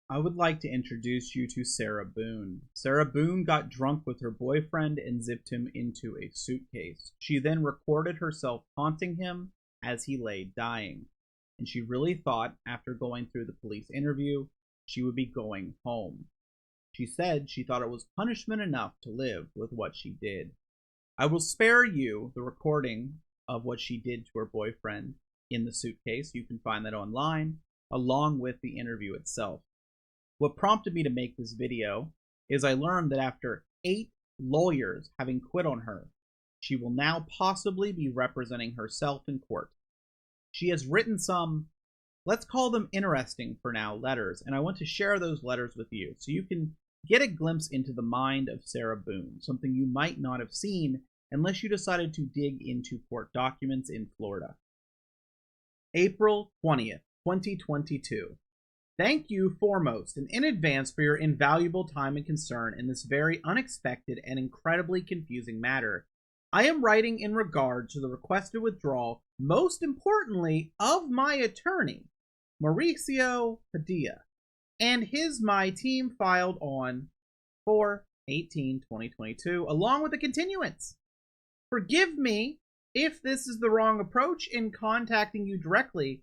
I would like to introduce you to Sarah Boone. Sarah Boone got drunk with her boyfriend and zipped him into a suitcase. She then recorded herself taunting him as he lay dying. And she really thought, after going through the police interview, she would be going home. She said she thought it was punishment enough to live with what she did. I will spare you the recording of what she did to her boyfriend in the suitcase. You can find that online, along with the interview itself. What prompted me to make this video is I learned that after 8 lawyers having quit on her, she will now possibly be representing herself in court. She has written some, let's call them interesting for now, letters, and I want to share those letters with you so you can get a glimpse into the mind of Sarah Boone, something you might not have seen unless you decided to dig into court documents in Florida. April 20th, 2022. Thank you foremost and in advance for your invaluable time and concern in this very unexpected and incredibly confusing matter. I am writing in regard to the requested withdrawal, most importantly, of my attorney, Mauricio Padilla, and my team filed on 4/18/2022, along with a continuance. Forgive me if this is the wrong approach in contacting you directly,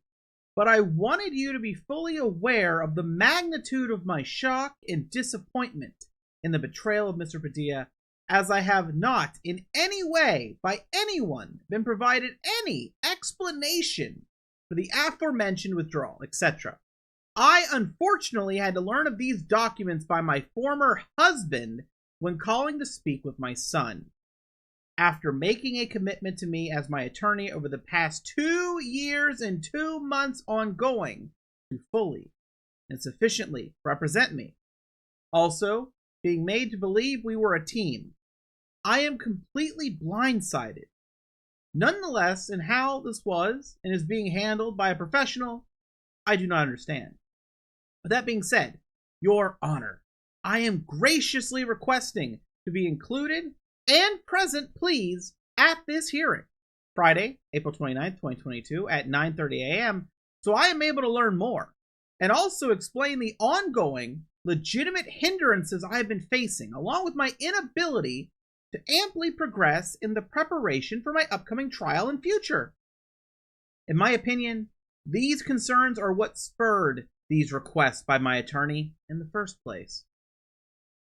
but I wanted you to be fully aware of the magnitude of my shock and disappointment in the betrayal of Mr. Padilla, as I have not in any way by anyone been provided any explanation for the aforementioned withdrawal, etc. I unfortunately had to learn of these documents by my former husband when calling to speak with my son. After making a commitment to me as my attorney over the past 2 years and 2 months ongoing to fully and sufficiently represent me, also being made to believe we were a team, I am completely blindsided. Nonetheless, in how this was and is being handled by a professional, I do not understand. With that being said, Your Honor, I am graciously requesting to be included and present, please, at this hearing, Friday, April 29th, 2022, at 9:30 a.m., so I am able to learn more, and also explain the ongoing, legitimate hindrances I have been facing, along with my inability to amply progress in the preparation for my upcoming trial and future. In my opinion, these concerns are what spurred these requests by my attorney in the first place.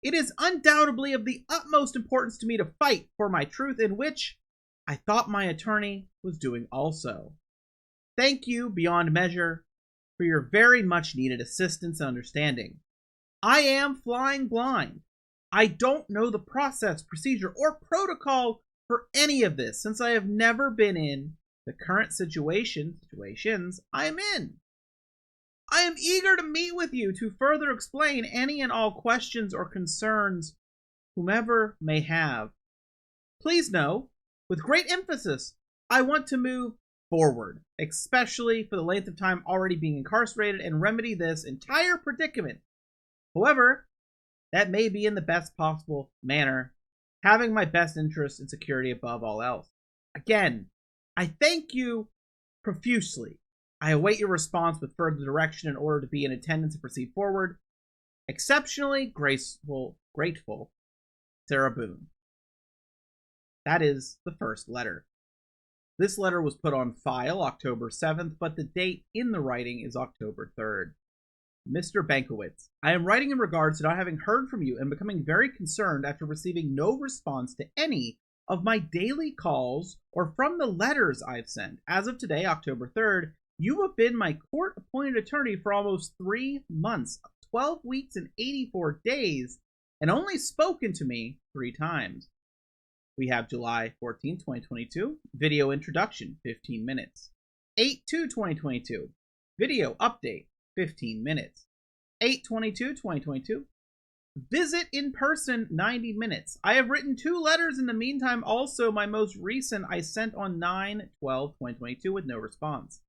It is undoubtedly of the utmost importance to me to fight for my truth, in which I thought my attorney was doing also. Thank you beyond measure for your very much needed assistance and understanding. I am flying blind. I don't know the process, procedure, or protocol for any of this, since I have never been in the current situations I am in. I am eager to meet with you to further explain any and all questions or concerns whomever may have. Please know, with great emphasis, I want to move forward, especially for the length of time already being incarcerated, and remedy this entire predicament. However, that may be in the best possible manner, having my best interests and security above all else. Again, I thank you profusely. I await your response with further direction in order to be in attendance and proceed forward. Exceptionally grateful, Sarah Boone. That is the first letter. This letter was put on file October 7th, but the date in the writing is October 3rd. Mr. Bankowitz, I am writing in regards to not having heard from you and becoming very concerned after receiving no response to any of my daily calls or from the letters I've sent. As of today, October 3rd, you have been my court-appointed attorney for almost 3 months, 12 weeks, and 84 days, and only spoken to me 3 times. We have July 14, 2022, video introduction, 15 minutes. 8/2/2022, video update, 15 minutes. 8/22/2022, visit in person, 90 minutes. I have written 2 letters in the meantime. Also, my most recent I sent on 9/12/2022 with no response.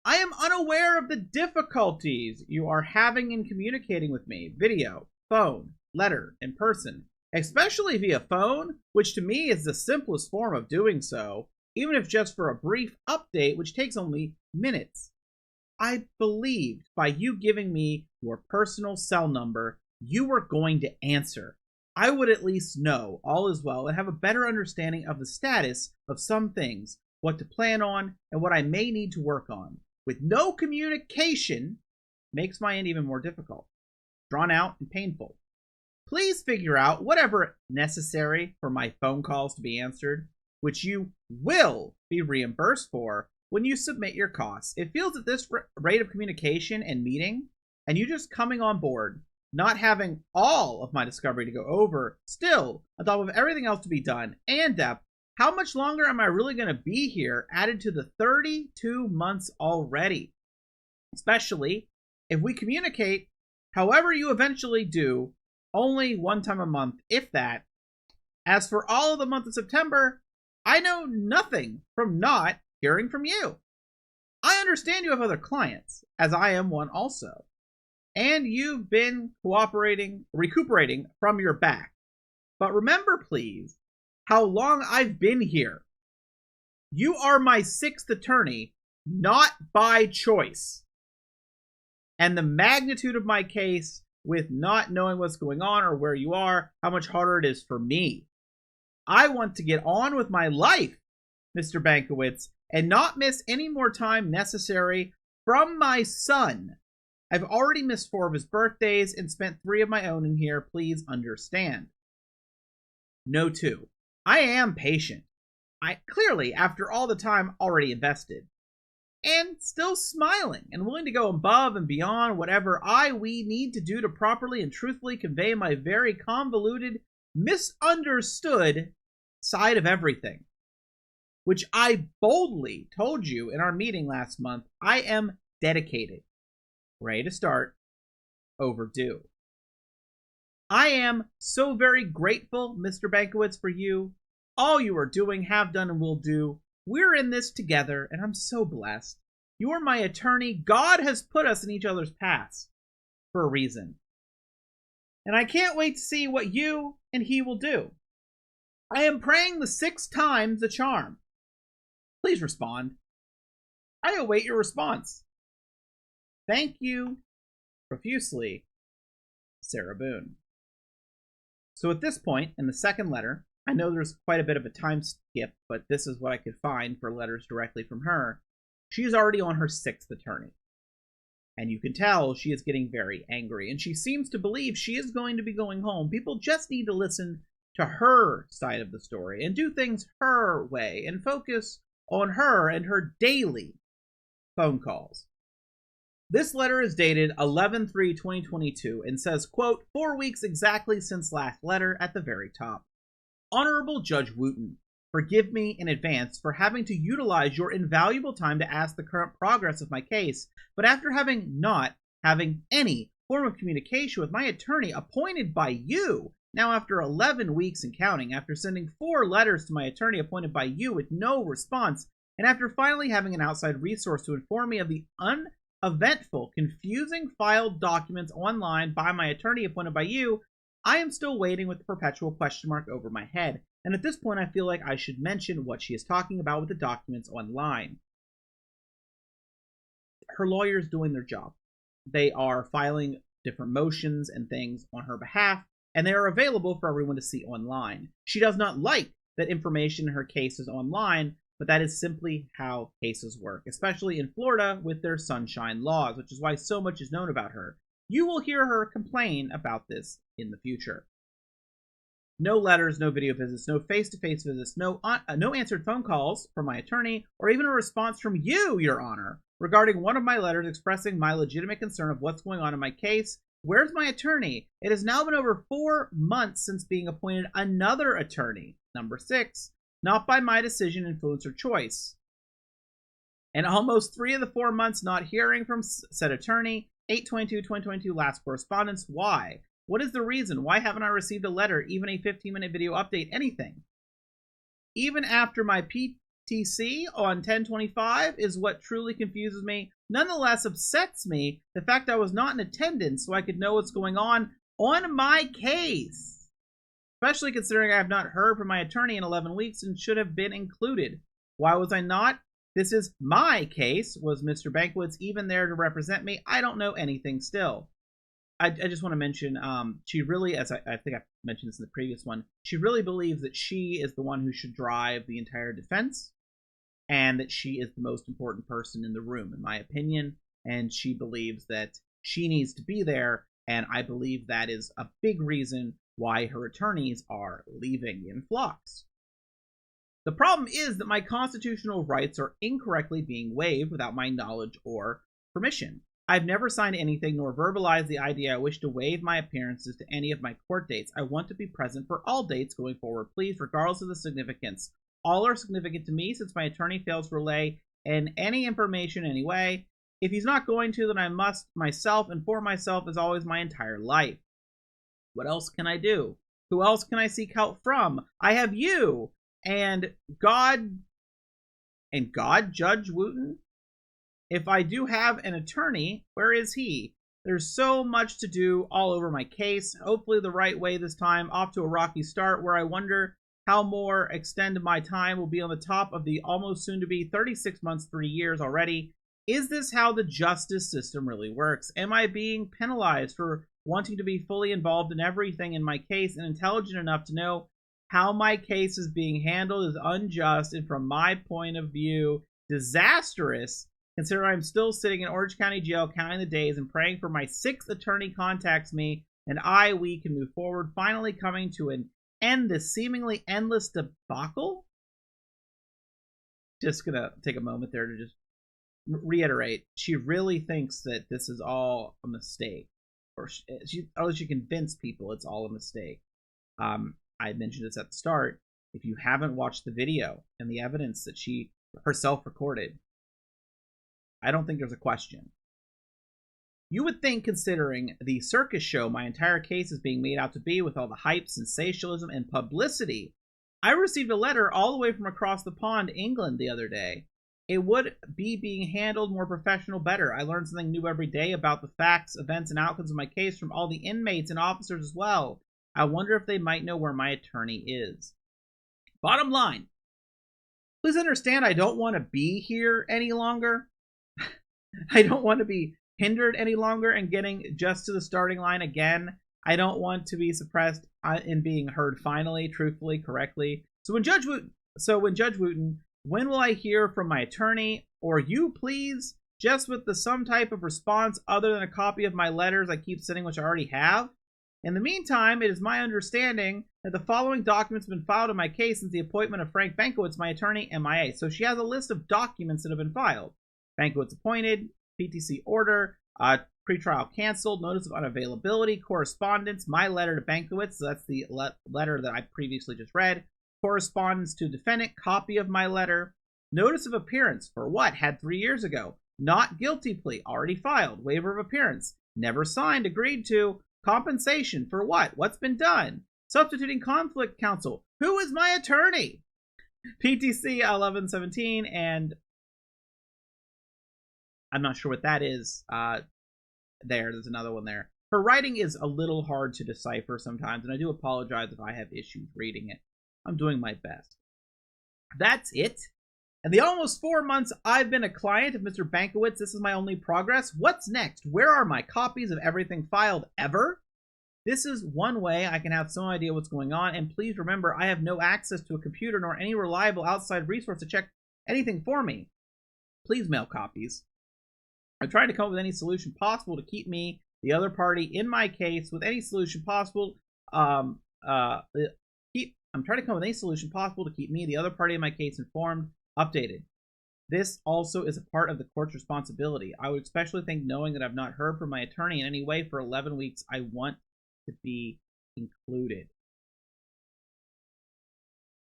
I am unaware of the difficulties you are having in communicating with me. Video, phone, letter, in person. Especially via phone, which to me is the simplest form of doing so, even if just for a brief update, which takes only minutes. I believed by you giving me your personal cell number, you were going to answer. I would at least know all is well and have a better understanding of the status of some things, what to plan on, and what I may need to work on. With no communication, makes my end even more difficult, drawn out, and painful. Please figure out whatever necessary for my phone calls to be answered, which you will be reimbursed for when you submit your costs. It feels at this rate of communication and meeting, and you just coming on board, not having all of my discovery to go over, still, on top of everything else to be done, and depth, how much longer am I really going to be here, added to the 32 months already? Especially if we communicate, however you eventually do, only one time a month, if that. As for all of the month of September, I know nothing from not hearing from you. I understand you have other clients, as I am one also. And you've been recuperating from your back. But remember, please, how long I've been here. You are my 6th attorney, not by choice. And the magnitude of my case, with not knowing what's going on or where you are, how much harder it is for me. I want to get on with my life, Mr. Bankowitz, and not miss any more time necessary from my son. I've already missed 4 of his birthdays and spent 3 of my own in here. Please understand. No 2. I am patient. Clearly, after all the time already invested. And still smiling and willing to go above and beyond whatever we need to do to properly and truthfully convey my very convoluted, misunderstood side of everything. Which I boldly told you in our meeting last month, I am dedicated. Ready to start, overdue. I am so very grateful, Mr. Bankowitz, for you. All you are doing, have done, and will do. We're in this together, and I'm so blessed. You're my attorney. God has put us in each other's paths for a reason. And I can't wait to see what you and he will do. I am praying the 6 times the charm. Please respond. I await your response. Thank you profusely, Sarah Boone. So at this point, in the second letter, I know there's quite a bit of a time skip, but this is what I could find for letters directly from her. She is already on her 6th attorney. And you can tell she is getting very angry, and she seems to believe she is going to be going home. People just need to listen to her side of the story and do things her way and focus on her and her daily phone calls. This letter is dated 11/3/2022 and says, quote, 4 weeks exactly since last letter at the very top. Honorable Judge Wooten, forgive me in advance for having to utilize your invaluable time to ask the current progress of my case, but after not having any form of communication with my attorney appointed by you, now after 11 weeks and counting, after sending 4 letters to my attorney appointed by you with no response, and after finally having an outside resource to inform me of the uneventful, confusing filed documents online by my attorney appointed by you, I am still waiting with the perpetual question mark over my head, and at this point I feel like I should mention what she is talking about with the documents online. Her lawyer is doing their job. They are filing different motions and things on her behalf, and they are available for everyone to see online. She does not like that information in her case is online, but that is simply how cases work, especially in Florida with their sunshine laws, which is why so much is known about her. You will hear her complain about this in the future. No letters, no video visits, no face-to-face visits, no answered phone calls from my attorney, or even a response from you, Your Honor, regarding one of my letters expressing my legitimate concern of what's going on in my case. Where's my attorney? It has now been over 4 months since being appointed another attorney. Number 6, not by my decision, influence, or choice. And almost 3 of the 4 months not hearing from said attorney. 8/22/2022 last correspondence. Why? What is the reason? Why haven't I received a letter, even a 15-minute video update, anything? Even after my PTC on 10/25 is what truly confuses me. Nonetheless upsets me the fact I was not in attendance so I could know what's going on my case. Especially considering I have not heard from my attorney in 11 weeks and should have been included. Why was I not? This is my case. Was Mr. Bankwitz even there to represent me? I don't know anything still. I just want to mention, she really, as I think I mentioned this in the previous one, she really believes that she is the one who should drive the entire defense, and that she is the most important person in the room, in my opinion, and she believes that she needs to be there, and I believe that is a big reason why her attorneys are leaving in flocks. The problem is that my constitutional rights are incorrectly being waived without my knowledge or permission. I've never signed anything nor verbalized the idea I wish to waive my appearances to any of my court dates. I want to be present for all dates going forward, please, regardless of the significance. All are significant to me since my attorney fails to relay in any information anyway. If he's not going to, then I must myself, and for myself as always my entire life. What else can I do? Who else can I seek help from? I have you and God, Judge Wooten. If I do have an attorney, where is he? There's so much to do all over my case. Hopefully the right way this time. Off to a rocky start where I wonder how more extended my time will be on the top of the almost soon to be 36 months, 3 years already. Is this how the justice system really works? Am I being penalized for wanting to be fully involved in everything in my case and intelligent enough to know how my case is being handled is unjust and, from my point of view, disastrous? Consider I'm still sitting in Orange County Jail counting the days and praying for my 6th attorney contacts me and we can move forward, finally coming to an end this seemingly endless debacle. Just gonna take a moment there to just reiterate, she really thinks that this is all a mistake, or she convinced people it's all a mistake. I mentioned this at the start. If you haven't watched the video and the evidence that she herself recorded, I don't think there's a question. You would think, considering the circus show my entire case is being made out to be with all the hype, sensationalism, and publicity. I received a letter all the way from across the pond, England, the other day. It would be being handled more professional, better. I learned something new every day about the facts, events, and outcomes of my case from all the inmates and officers as well. I wonder if they might know where my attorney is. Bottom line, please understand I don't want to be here any longer. I don't want to be hindered any longer and getting just to the starting line again. I don't want to be suppressed in being heard finally, truthfully, correctly. So when Judge Wooten, when will I hear from my attorney or you, please? Just with some type of response other than a copy of my letters I keep sending, which I already have. In the meantime, it is my understanding that the following documents have been filed in my case since the appointment of Frank Bankowitz, my attorney, MIA. So she has a list of documents that have been filed. Bankowitz appointed, PTC order, pretrial canceled, notice of unavailability, correspondence, my letter to Bankowitz, so that's the letter that I previously just read, correspondence to defendant, copy of my letter, notice of appearance, for what, had 3 years ago, not guilty plea, already filed, waiver of appearance, never signed, agreed to, compensation, for what, what's been done, substituting conflict counsel, who is my attorney, PTC 1117, and I'm not sure what that is. There's another one there. Her writing is a little hard to decipher sometimes, and I do apologize if I have issues reading it. I'm doing my best. That's it. In the almost 4 months I've been a client of Mr. Bankowitz, this is my only progress. What's next? Where are my copies of everything filed ever? This is one way I can have some idea what's going on, and please remember I have no access to a computer nor any reliable outside resource to check anything for me. Please mail copies. I'm trying to come up with any solution possible to keep me, the other party, in my case, with any solution possible. I'm trying to come up with any solution possible to keep me, the other party in my case, informed, updated. This also is a part of the court's responsibility. I would especially think, knowing that I've not heard from my attorney in any way for 11 weeks, I want to be included.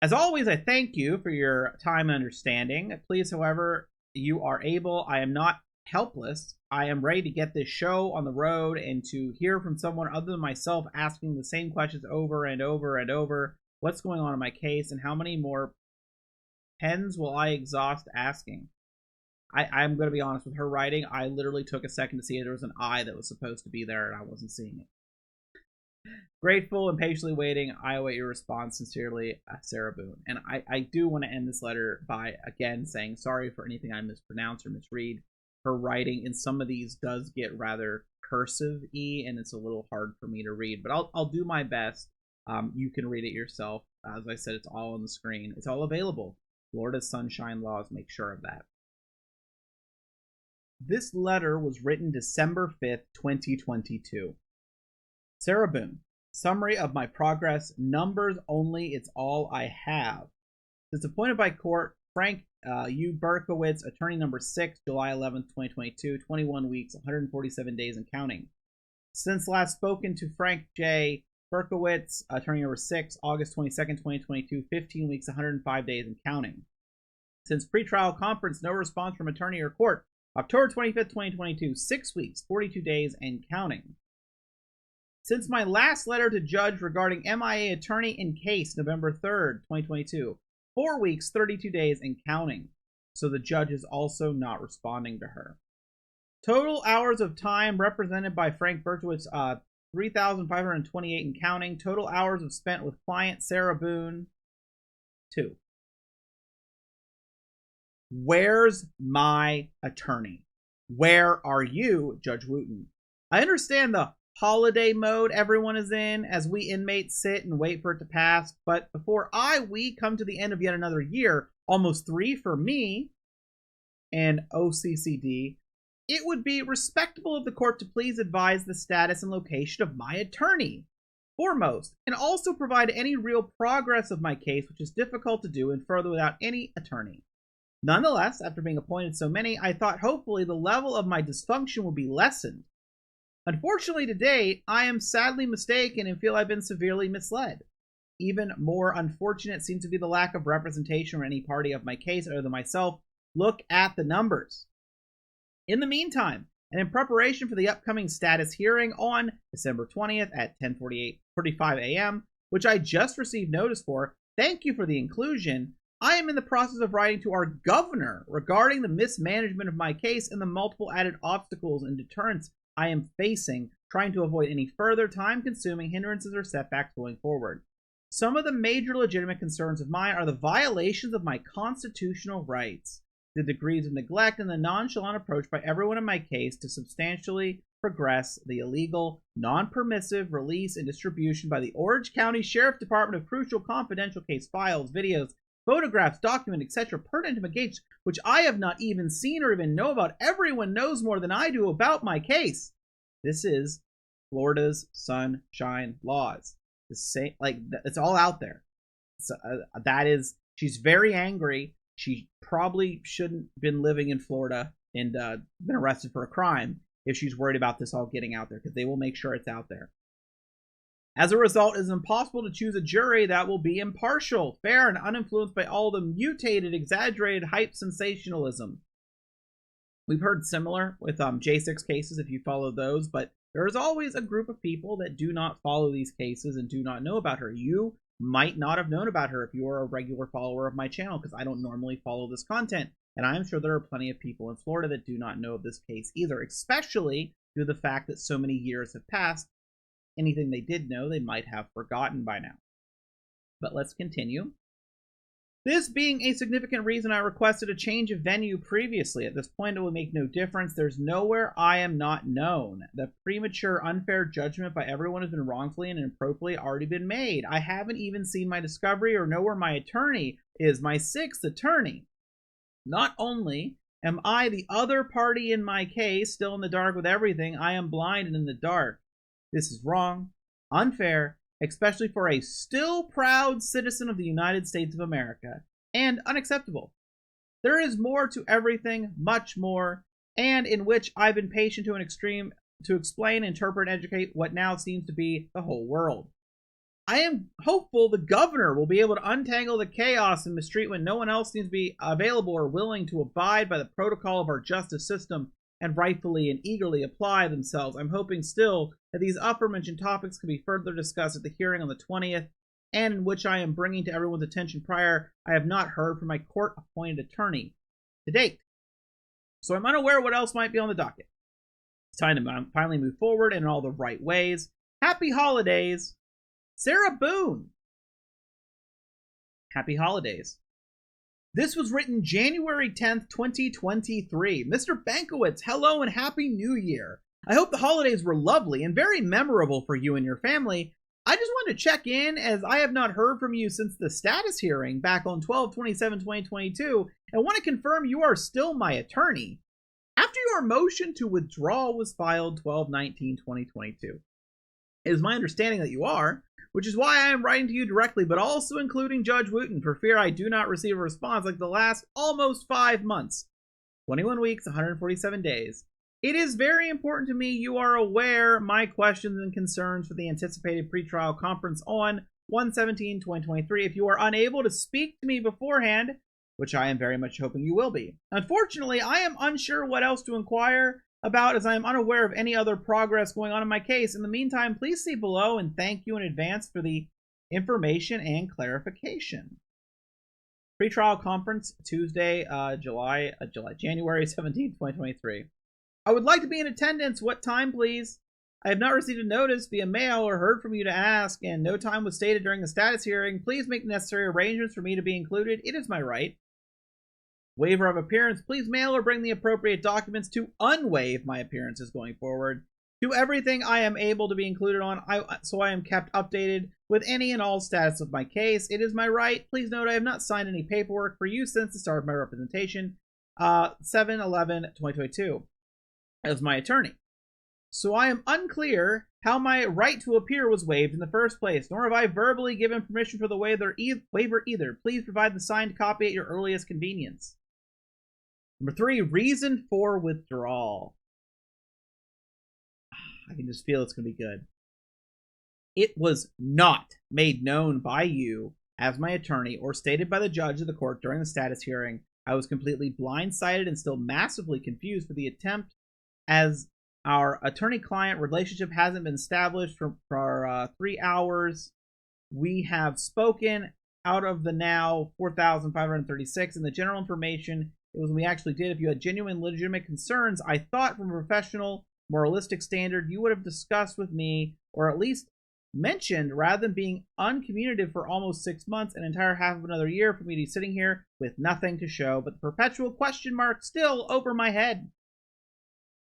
As always, I thank you for your time and understanding. Please, however you are able, I am not helpless. I am ready to get this show on the road and to hear from someone other than myself asking the same questions over and over and over. What's going on in my case, and how many more pens will I exhaust asking? I'm going to be honest with her writing. I literally took a second to see if there was an I that was supposed to be there, and I wasn't seeing it. Grateful and patiently waiting. I await your response. Sincerely, Sarah Boone. And I do want to end this letter by, again, saying sorry for anything I mispronounce or misread. Her writing in some of these does get rather cursive-y, and it's a little hard for me to read. But I'll do my best. You can read it yourself. As I said, it's all on the screen. It's all available. Florida's Sunshine Laws make sure of that. This letter was written December 5th, 2022. Sarah Boone. Summary of my progress. Numbers only. It's all I have. Since appointed by court, Frank U. Berkowitz, attorney number 6, July 11th, 2022, 21 weeks, 147 days and counting. Since last spoken to Frank J. Berkowitz, attorney number 6, August 22nd, 2022, 15 weeks, 105 days and counting. Since pretrial conference, no response from attorney or court. October 25th, 2022, 6 weeks, 42 days and counting. Since my last letter to judge regarding MIA attorney in case, November 3rd, 2022, 4 weeks, 32 days and counting. So the judge is also not responding to her. Total hours of time represented by Frank Berkowitz, 3,528 and counting. Total hours of spent with client Sarah Boone, 2. Where's my attorney? Where are you, Judge Wooten? I understand the holiday mode everyone is in as we inmates sit and wait for it to pass, but before we come to the end of yet another year, almost 3 for me and OCCD, it would be respectable of the court to please advise the status and location of my attorney, foremost, and also provide any real progress of my case, which is difficult to do and further without any attorney. Nonetheless, after being appointed so many, I thought hopefully the level of my dysfunction would be lessened. Unfortunately, to date, I am sadly mistaken and feel I've been severely misled. Even more unfortunate seems to be the lack of representation for any party of my case other than myself. Look at the numbers. In the meantime, and in preparation for the upcoming status hearing on December 20th at 10:45 a.m., which I just received notice for, thank you for the inclusion, I am in the process of writing to our governor regarding the mismanagement of my case and the multiple added obstacles and deterrents I am facing, trying to avoid any further time-consuming hindrances or setbacks going forward. Some of the major legitimate concerns of mine are the violations of my constitutional rights, the degrees of neglect, and the nonchalant approach by everyone in my case to substantially progress the illegal, non-permissive release and distribution by the Orange County Sheriff Department of crucial confidential case files, videos, photographs, documents, etc. pertinent to my case, which I have not even seen or even know about. Everyone knows more than I do about my case. This is Florida's Sunshine Laws. The same, it's all out there. So, she's very angry. She probably shouldn't have been living in Florida and been arrested for a crime if she's worried about this all getting out there, because they will make sure it's out there. As a result, it is impossible to choose a jury that will be impartial, fair, and uninfluenced by all the mutated, exaggerated hype sensationalism. We've heard similar with J6 cases, if you follow those, but there is always a group of people that do not follow these cases and do not know about her. You might not have known about her if you are a regular follower of my channel, because I don't normally follow this content, and I'm sure there are plenty of people in Florida that do not know of this case either, especially due to the fact that so many years have passed. Anything they did know, they might have forgotten by now. But let's continue. This being a significant reason I requested a change of venue previously. At this point, it will make no difference. There's nowhere I am not known. The premature, unfair judgment by everyone has been wrongfully and inappropriately already been made. I haven't even seen my discovery or know where my attorney is, my 6th attorney. Not only am I the other party in my case, still in the dark with everything, I am blind and in the dark. This is wrong, unfair, especially for a still proud citizen of the United States of America, and unacceptable. There is more to everything, much more, and in which I've been patient to an extreme to explain, interpret, and educate what now seems to be the whole world. I am hopeful the governor will be able to untangle the chaos and mistreatment. No one else seems to be available or willing to abide by the protocol of our justice system and rightfully and eagerly apply themselves. I'm hoping still that these aforementioned topics can be further discussed at the hearing on the 20th, and in which I am bringing to everyone's attention prior. I have not heard from my court-appointed attorney to date, so I'm unaware what else might be on the docket. It's time to finally move forward in all the right ways. Happy holidays, Sarah Boone. Happy holidays. This was written January 10th, 2023. Mr. Bankowitz, hello and Happy New Year. I hope the holidays were lovely and very memorable for you and your family. I just wanted to check in as I have not heard from you since the status hearing back on 12/27/2022 and want to confirm you are still my attorney. After your motion to withdraw was filed 12/19/2022. It is my understanding that you are, which is why I am writing to you directly, but also including Judge Wooten, for fear I do not receive a response like the last almost 5 months, 21 weeks, 147 days. It is very important to me you are aware my questions and concerns for the anticipated pretrial conference on 1/17/2023. If you are unable to speak to me beforehand, which I am very much hoping you will be. Unfortunately, I am unsure what else to inquire about as I am unaware of any other progress going on in my case. In the meantime, please see below and thank you in advance for the information and clarification. Pretrial conference, Tuesday, January 17, 2023. I would like to be in attendance. What time, please? I have not received a notice via mail or heard from you to ask, and no time was stated during the status hearing. Please make necessary arrangements for me to be included. It is my right. Waiver of appearance. Please mail or bring the appropriate documents to unwaive my appearances going forward. Do everything I am able to be included on, so I am kept updated with any and all status of my case. It is my right. Please note I have not signed any paperwork for you since the start of my representation, 7/11/2022, as my attorney. So I am unclear how my right to appear was waived in the first place, nor have I verbally given permission for the waiver either. Please provide the signed copy at your earliest convenience. Number 3, reason for withdrawal. I can just feel it's going to be good. It was not made known by you as my attorney or stated by the judge of the court during the status hearing. I was completely blindsided and still massively confused for the attempt, as our attorney-client relationship hasn't been established for 3 hours. We have spoken out of the now 4,536 and the general information. It was when we actually did. If you had genuine, legitimate concerns, I thought from a professional, moralistic standard, you would have discussed with me, or at least mentioned, rather than being uncommunicative for almost 6 months, an entire half of another year, for me to be sitting here with nothing to show but the perpetual question mark still over my head.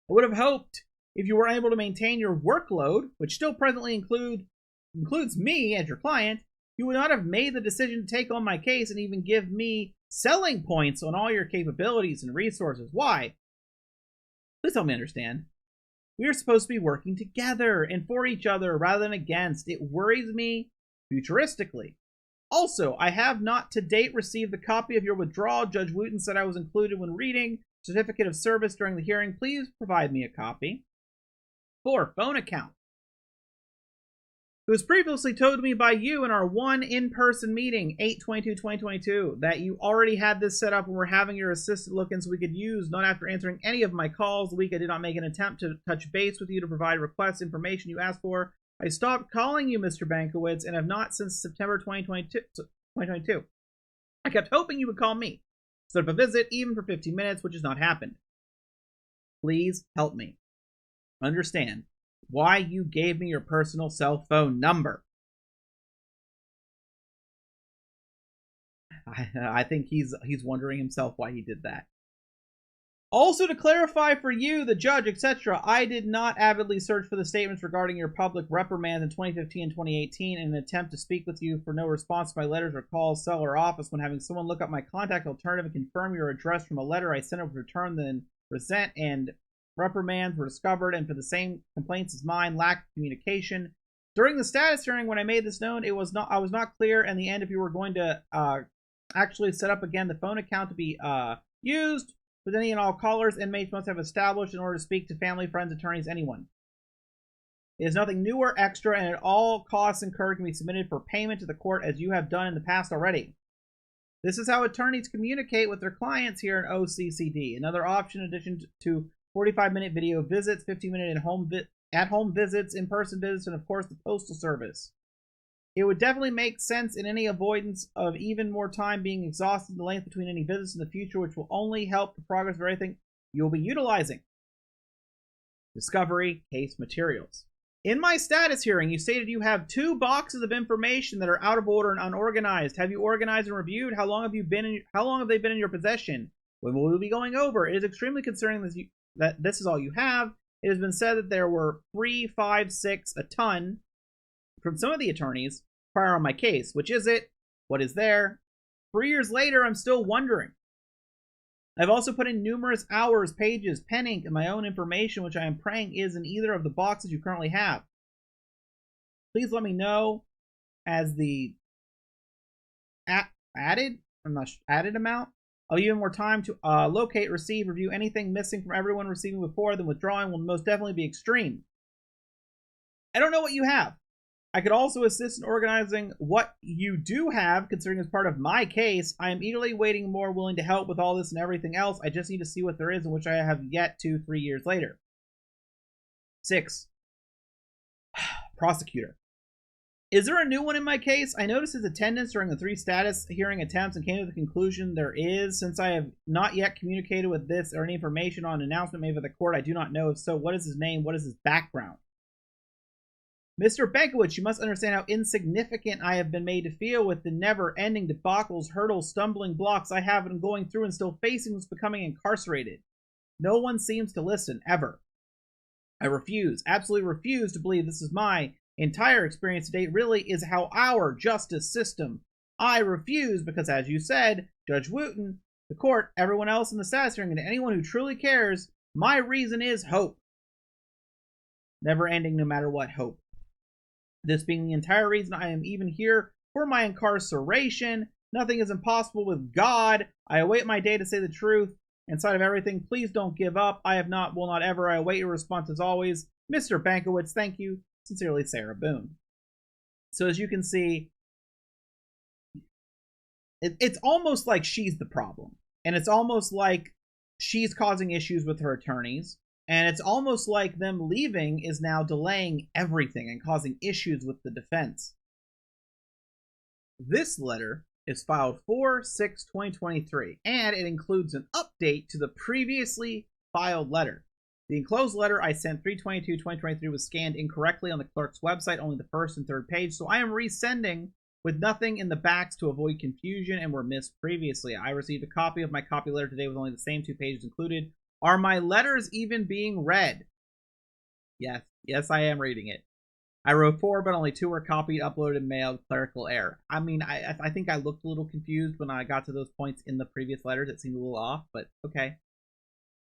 I would have hoped if you were able to maintain your workload, which still presently includes me as your client, you would not have made the decision to take on my case and even give me selling points on all your capabilities and resources. Why? Please help me understand. We are supposed to be working together and for each other rather than against. It worries me futuristically. Also, I have not to date received the copy of your withdrawal. Judge Wooten said I was included when reading certificate of service during the hearing. Please provide me a copy. 4, phone account. It was previously told to me by you in our one in-person meeting, 8/22/2022, that you already had this set up and were having your assistant look in so we could use. Not after answering any of my calls the week, I did not make an attempt to touch base with you to provide request information you asked for. I stopped calling you Mr. Bankowitz and have not since September 2022. I kept hoping you would call me, set up a visit even for 15 minutes, which has not happened. Please help me understand why you gave me your personal cell phone number. I think he's wondering himself why he did that. Also, to clarify for you, the judge, etc., I did not avidly search for the statements regarding your public reprimand in 2015 and 2018 in an attempt to speak with you for no response to my letters or calls, cell, or office. When having someone look up my contact alternative and confirm your address from a letter I sent over to return, then resent and reprimands were discovered, and for the same complaints as mine, lack of communication. During the status hearing, when I made this known, I was not clear in the end if you were going to actually set up again the phone account to be used with any and all callers inmates must have established in order to speak to family, friends, attorneys, anyone. It is nothing new or extra, and at all costs incurred can be submitted for payment to the court as you have done in the past already. This is how attorneys communicate with their clients here in OCCD. Another option, in addition to 45-minute video visits, 15-minute at-home visits, in-person visits, and of course the postal service. It would definitely make sense in any avoidance of even more time being exhausted, the length between any visits in the future, which will only help the progress of everything you'll be utilizing. Discovery case materials. In my status hearing, you stated you have 2 boxes of information that are out of order and unorganized. Have you organized and reviewed? How long have they been in your possession? When will we be going over? It is extremely concerning that this is all you have. It has been said that there were 3, 5, 6, a ton from some of the attorneys prior on my case. Which is it? What is there? 3 years later, I'm still wondering. I've also put in numerous hours, pages, pen ink, and my own information, which I am praying is in either of the boxes you currently have. Please let me know as the added amount. I'll give you more time to locate, receive, review anything missing from everyone receiving before, then withdrawing will most definitely be extreme. I don't know what you have. I could also assist in organizing what you do have, considering as part of my case. I am eagerly waiting, more willing to help with all this and everything else. I just need to see what there is, in which I have yet to 3 years later. 6. Prosecutor. Is there a new one in my case? I noticed his attendance during the 3 status hearing attempts and came to the conclusion there is. Since I have not yet communicated with this or any information on an announcement made by the court, I do not know. If so, what is his name? What is his background? Mr. Benkowitz, you must understand how insignificant I have been made to feel with the never-ending debacles, hurdles, stumbling blocks I have been going through and still facing since becoming incarcerated. No one seems to listen, ever. I refuse, absolutely refuse to believe this is my entire experience to date really is how our justice system. I refuse because, as you said, Judge Wooten, the court, everyone else in the status hearing, and anyone who truly cares, my reason is hope. Never ending, no matter what, hope. This being the entire reason I am even here for my incarceration. Nothing is impossible with God. I await my day to say the truth. Inside of everything, please don't give up. I have not, will not ever. I await your response as always. Mr. Benkowitz, thank you. Sincerely, Sarah Boone. So as you can see, it's almost like she's the problem. And it's almost like she's causing issues with her attorneys. And it's almost like them leaving is now delaying everything and causing issues with the defense. This letter is filed 4/6/2023, and it includes an update to the previously filed letter. The enclosed letter I sent 3/22/2023 was scanned incorrectly on the clerk's website, only the first and third page, so I am resending with nothing in the backs to avoid confusion and were missed previously. I received a copy of my copy letter today with only the same 2 pages included. Are my letters even being read? Yes, I am reading it. I wrote 4, but only 2 were copied, uploaded, and mailed. Clerical error. I mean, I think I looked a little confused when I got to those points in the previous letters. It seemed a little off, but okay.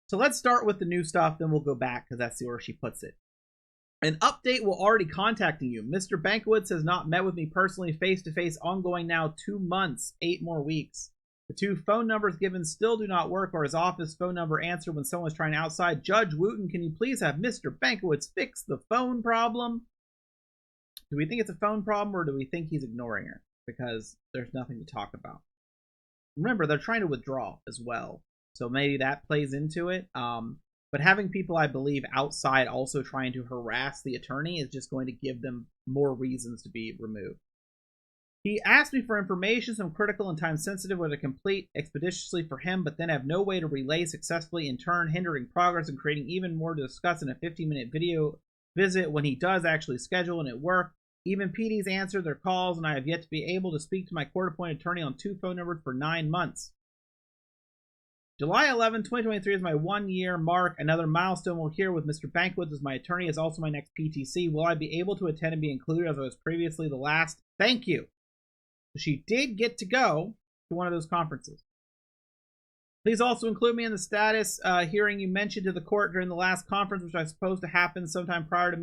So let's start with the new stuff, then we'll go back, because that's where she puts it. An update will already contacting you. Mr. Benkowitz has not met with me personally face-to-face, ongoing now 2 months, 8 more weeks. The 2 phone numbers given still do not work, or his office phone number answered when someone was trying outside. Judge Wooten, can you please have Mr. Benkowitz fix the phone problem? Do we think it's a phone problem, or do we think he's ignoring her? Because there's nothing to talk about. Remember, they're trying to withdraw as well. So maybe that plays into it. But having people, I believe, outside also trying to harass the attorney is just going to give them more reasons to be removed. He asked me for information, some critical and time-sensitive, were to complete expeditiously for him, but then have no way to relay successfully, in turn hindering progress and creating even more to discuss in a 15-minute video visit when he does actually schedule and it work. Even PDs answer their calls, and I have yet to be able to speak to my court-appointed attorney on 2 phone numbers for 9 months. July 11, 2023 is my 1-year mark. Another milestone will hear with Mr. Benkowitz as my attorney is also my next PTC. Will I be able to attend and be included as I was previously the last? Thank you. She did get to go to one of those conferences. Please also include me in the status hearing you mentioned to the court during the last conference, which I supposed to happen sometime prior to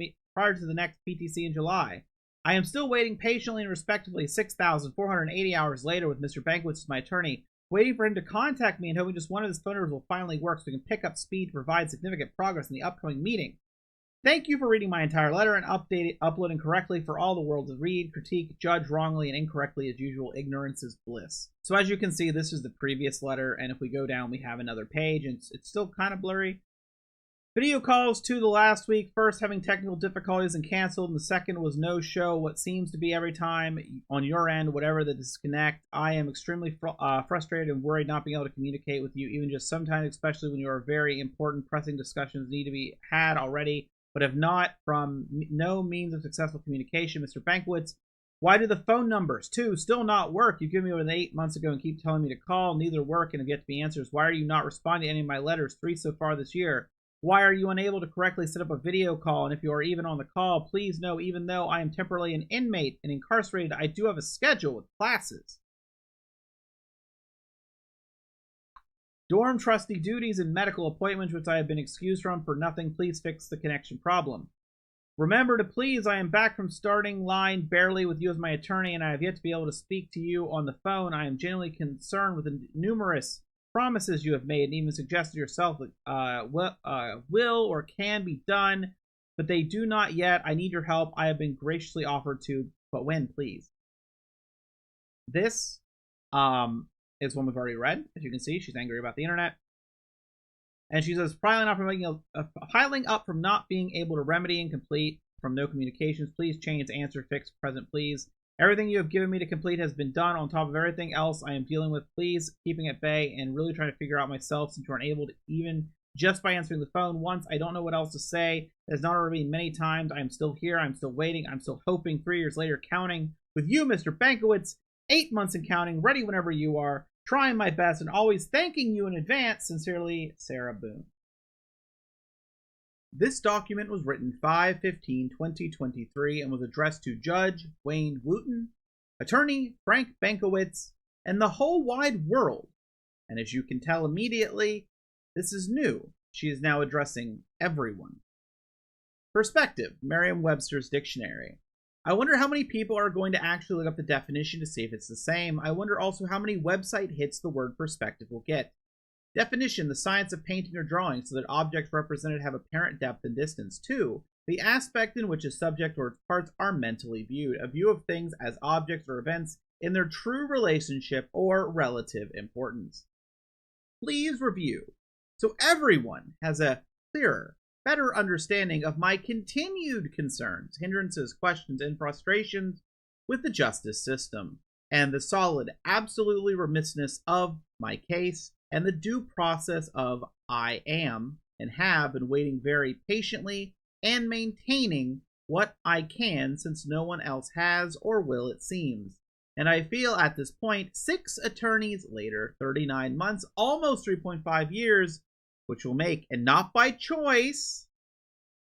the next PTC in July. I am still waiting patiently and respectively 6,480 hours later with Mr. Benkowitz as my attorney, waiting for him to contact me and hoping just one of his phone numbers will finally work so we can pick up speed to provide significant progress in the upcoming meeting. Thank you for reading my entire letter and uploading correctly for all the world to read, critique, judge wrongly and incorrectly as usual. Ignorance is bliss. So as you can see, this is the previous letter, and if we go down, we have another page, and it's still kind of blurry. Video calls to the last week. First, having technical difficulties and canceled, and the second was no show. What seems to be every time on your end, whatever the disconnect. I am extremely frustrated and worried not being able to communicate with you, even just sometimes, especially when your very important, pressing discussions need to be had already. but have not from no means of successful communication. Mr. Bankiewicz, why do the phone numbers, 2, still not work? You gave me one 8 months ago and keep telling me to call. Neither work and have yet to be answers. Why are you not responding to any of my letters? 3 so far this year. Why are you unable to correctly set up a video call? And if you are even on the call, please know, even though I am temporarily an inmate and incarcerated, I do have a schedule with classes. Dorm trustee duties and medical appointments, which I have been excused from for nothing. Please fix the connection problem. Remember to please, I am back from starting line barely with you as my attorney, and I have yet to be able to speak to you on the phone. I am genuinely concerned with the numerous promises you have made and even suggested yourself that will or can be done, but they do not yet. I need your help. I have been graciously offered to, but when, please? This is one we've already read. As you can see, she's angry about the internet. And she says, piling up from not being able to remedy and complete from no communications. Please change, answer, fix, present, please. Everything you have given me to complete has been done on top of everything else I am dealing with. Please, keeping at bay and really trying to figure out myself since you aren't able to even just by answering the phone once. I don't know what else to say. It has not already been many times. I am still here. I'm still waiting. I'm still hoping. 3 years later, counting with you, Mr. Bankiewicz. 8 months and counting. Ready whenever you are. Trying my best and always thanking you in advance. Sincerely, Sarah Boone. This document was written 5/15/2023 and was addressed to Judge Wayne Wooten, Attorney Frank Bankiewicz, and the whole wide world. And as you can tell immediately, this is new. She is now addressing everyone. Perspective, Merriam-Webster's Dictionary. I wonder how many people are going to actually look up the definition to see if it's the same. I wonder also how many website hits the word perspective will get. Definition, the science of painting or drawing so that objects represented have apparent depth and distance. 2, the aspect in which a subject or its parts are mentally viewed. A view of things as objects or events in their true relationship or relative importance. Please review so everyone has a clearer, better understanding of my continued concerns, hindrances, questions, and frustrations with the justice system, and the solid, absolutely remissness of my case, and the due process of I am and have been waiting very patiently and maintaining what I can since no one else has or will, it seems. And I feel at this point, 6 attorneys later, 39 months, almost 3.5 years, which will make, and not by choice,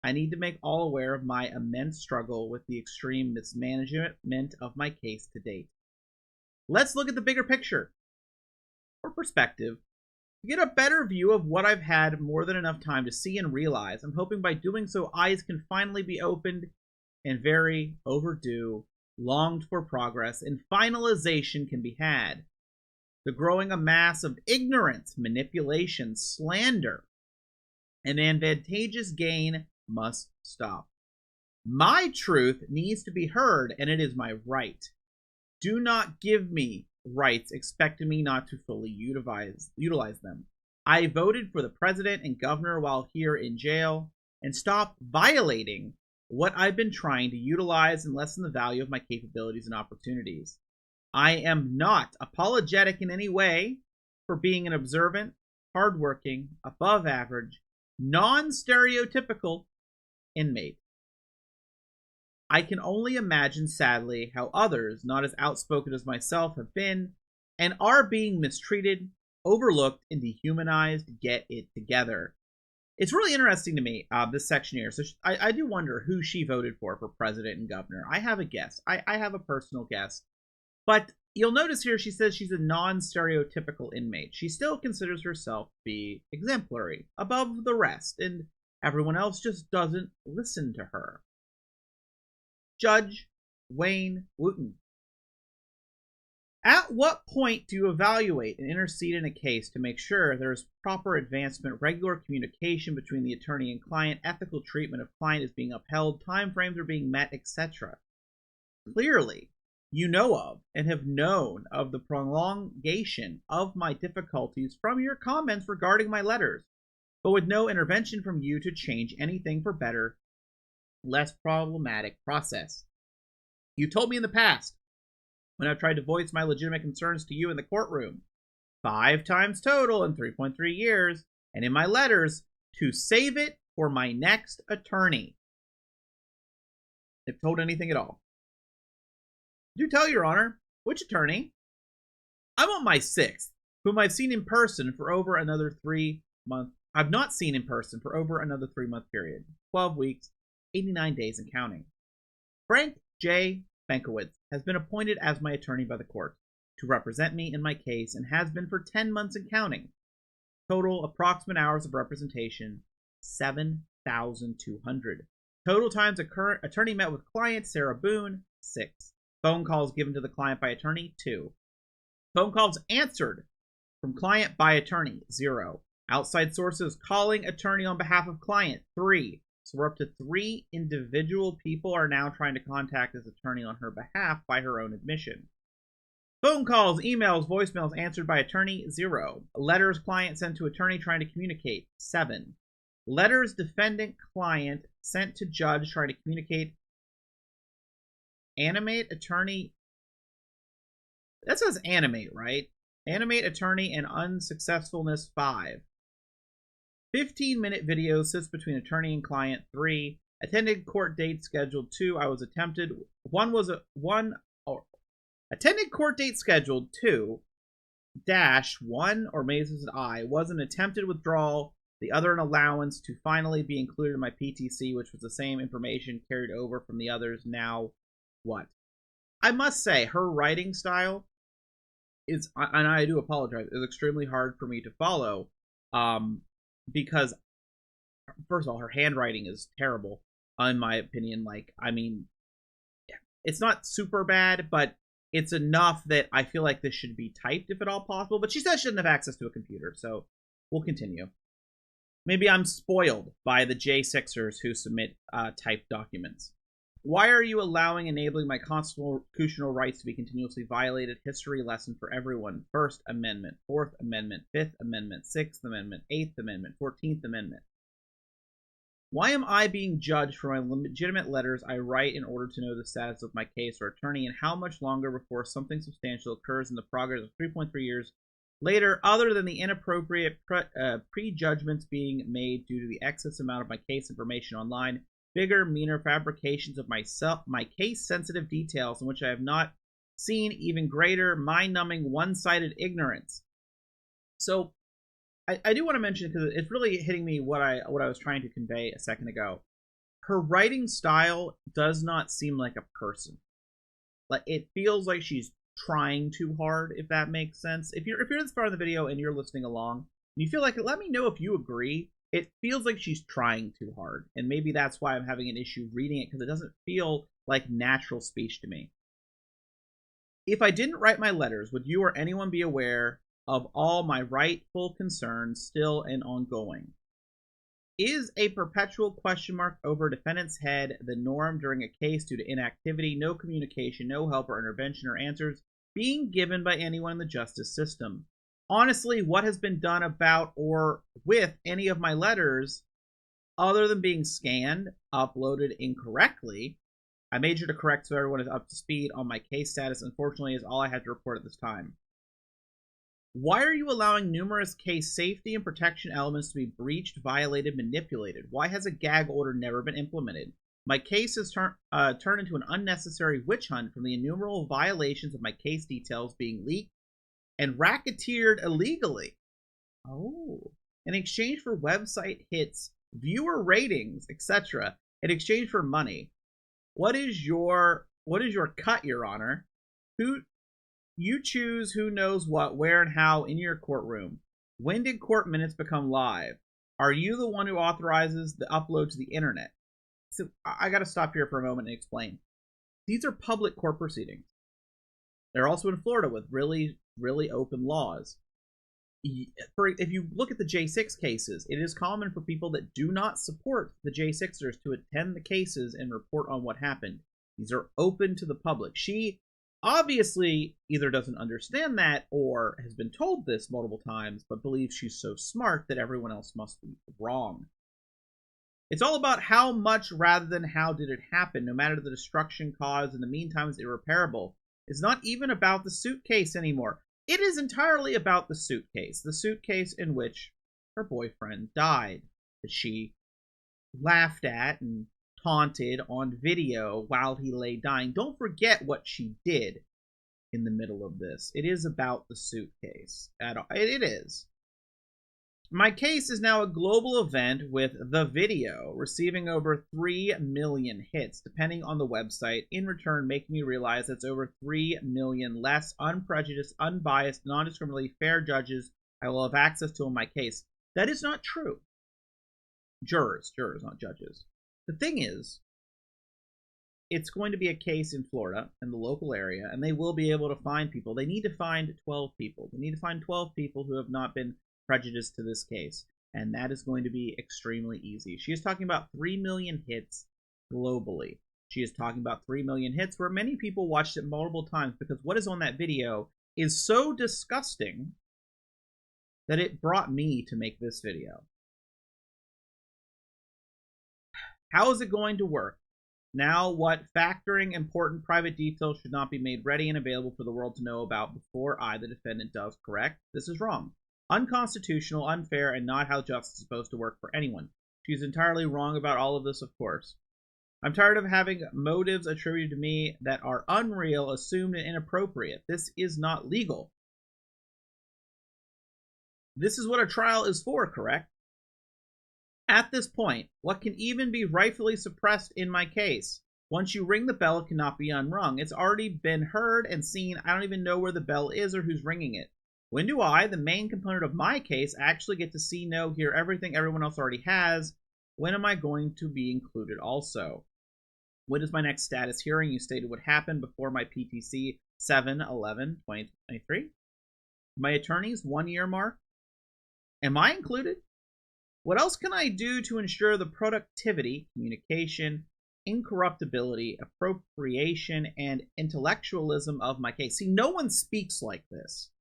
I need to make all aware of my immense struggle with the extreme mismanagement of my case to date. Let's look at the bigger picture. For perspective, to get a better view of what I've had more than enough time to see and realize, I'm hoping by doing so eyes can finally be opened and very overdue, longed for progress and finalization can be had. The growing amass of ignorance, manipulation, slander, and advantageous gain must stop. My truth needs to be heard, and it is my right. Do not give me rights expecting me not to fully utilize them. I voted for the president and governor while here in jail, and stop violating what I've been trying to utilize and lessen the value of my capabilities and opportunities. I am not apologetic in any way for being an observant, hardworking, above average, non-stereotypical inmate. I can only imagine, sadly, how others, not as outspoken as myself, have been and are being mistreated, overlooked, and dehumanized. Get it together. It's really interesting to me, this section here. So I do wonder who she voted for president and governor. I have a guess. I have a personal guess. But you'll notice here she says she's a non-stereotypical inmate. She still considers herself to be exemplary, above the rest, and everyone else just doesn't listen to her. Judge Wayne Wooten. At what point do you evaluate and intercede in a case to make sure there is proper advancement, regular communication between the attorney and client, ethical treatment of client is being upheld, timeframes are being met, etc.? Clearly, you know of and have known of the prolongation of my difficulties from your comments regarding my letters, but with no intervention from you to change anything for better, less problematic process. You told me in the past, when I've tried to voice my legitimate concerns to you in the courtroom, 5 times total in 3.3 years, and in my letters, to save it for my next attorney. if told anything at all. Do tell, Your Honor. Which attorney? I'm on my 6th, whom I've seen in person for over another 3 months. I've not seen in person for over another 3-month period. 12 weeks, 89 days and counting. Frank J. Bankowitz has been appointed as my attorney by the court to represent me in my case and has been for 10 months and counting. Total approximate hours of representation, 7,200. Total times a current attorney met with client Sarah Boone, 6. Phone calls given to the client by attorney, 2. Phone calls answered from client by attorney, 0. Outside sources calling attorney on behalf of client, 3. So we're up to 3 individual people are now trying to contact this attorney on her behalf by her own admission. Phone calls, emails, voicemails answered by attorney, 0. Letters client sent to attorney trying to communicate, 7. Letters defendant client sent to judge trying to communicate. Animate attorney. That says animate, right? Animate attorney and unsuccessfulness, 5. 15-minute video sits between attorney and client, 3. Attended court date scheduled, 2. Attended court date scheduled, 2 -1, or maybe this is I, was an attempted withdrawal, the other an allowance to finally be included in my PTC, which was the same information carried over from the others. Now what? I must say, her writing style is, and I do apologize, is extremely hard for me to follow, because, first of all, her handwriting is terrible, in my opinion. Like, I mean, it's not super bad, but it's enough that I feel like this should be typed if at all possible. But she says she doesn't have access to a computer, so we'll continue. Maybe I'm spoiled by the J6ers who submit typed documents. Why are you allowing enabling my constitutional rights to be continuously violated? History lesson for everyone. First Amendment, Fourth Amendment, Fifth Amendment, Sixth Amendment, Eighth Amendment, 14th Amendment. Why am I being judged for my legitimate letters I write in order to know the status of my case or attorney, and how much longer before something substantial occurs in the progress of 3.3 years later, other than the inappropriate prejudgments being made due to the excess amount of my case information online, bigger, meaner fabrications of my case-sensitive details in which I have not seen, even greater, mind-numbing, one-sided ignorance. So, I do want to mention, because it's really hitting me what I was trying to convey a second ago. Her writing style does not seem like a person. Like, it feels like she's trying too hard, if that makes sense. If you're this far in the video and you're listening along, and you feel like it, let me know if you agree. It feels like she's trying too hard, and maybe that's why I'm having an issue reading it, because it doesn't feel like natural speech to me. If I didn't write my letters, would you or anyone be aware of all my rightful concerns still and ongoing? Is a perpetual question mark over a defendant's head the norm during a case due to inactivity, no communication, no help or intervention or answers being given by anyone in the justice system? Honestly, what has been done about or with any of my letters other than being scanned, uploaded incorrectly? I made sure to correct so everyone is up to speed on my case status. Unfortunately, is all I had to report at this time. Why are you allowing numerous case safety and protection elements to be breached, violated, manipulated? Why has a gag order never been implemented? My case has turned into an unnecessary witch hunt from the innumerable violations of my case details being leaked and racketeered illegally. Oh. In exchange for website hits, viewer ratings, etc. In exchange for money. What is your cut, Your Honor? You choose who knows what, where, and how in your courtroom. When did court minutes become live? Are you the one who authorizes the upload to the internet? So I got to stop here for a moment and explain. These are public court proceedings. They're also in Florida with really, really open laws. If you look at the J6 cases, it is common for people that do not support the J6ers to attend the cases and report on what happened. These are open to the public. She obviously either doesn't understand that or has been told this multiple times, but believes she's so smart that everyone else must be wrong. It's all about how much rather than how did it happen. No matter the destruction caused, in the meantime, is irreparable. It's not even about the suitcase anymore. It is entirely about the suitcase in which her boyfriend died, that she laughed at and taunted on video while he lay dying. Don't forget what she did in the middle of this. It is about the suitcase. It is. My case is now a global event with the video receiving over 3 million hits, depending on the website, in return making me realize that's over 3 million less unprejudiced, unbiased, non-discriminately fair judges I will have access to in my case. That is not true. Jurors, not judges. The thing is, it's going to be a case in Florida, in the local area, and they will be able to find people. They need to find 12 people. They need to find 12 people who have not been prejudiced to this case, and that is going to be extremely easy. She is talking about 3 million hits globally. She is talking about 3 million hits where many people watched it multiple times because what is on that video is so disgusting that it brought me to make this video. How is it going to work? Now, what factoring important private details should not be made ready and available for the world to know about before I, the defendant, does correct? This is wrong. Unconstitutional, unfair, and not how justice is supposed to work for anyone. She's entirely wrong about all of this, of course. I'm tired of having motives attributed to me that are unreal, assumed, and inappropriate. This is not legal. This is what a trial is for, correct? At this point, what can even be rightfully suppressed in my case? Once you ring the bell, it cannot be unrung. It's already been heard and seen. I don't even know where the bell is or who's ringing it. When do I, the main component of my case, actually get to see, know, hear everything everyone else already has? When am I going to be included also? When is my next status hearing? You stated what happened before my PTC 7/11/2023. My attorney's 1 year mark. Am I included? What else can I do to ensure the productivity, communication, incorruptibility, appropriation, and intellectualism of my case? See, no one speaks like this.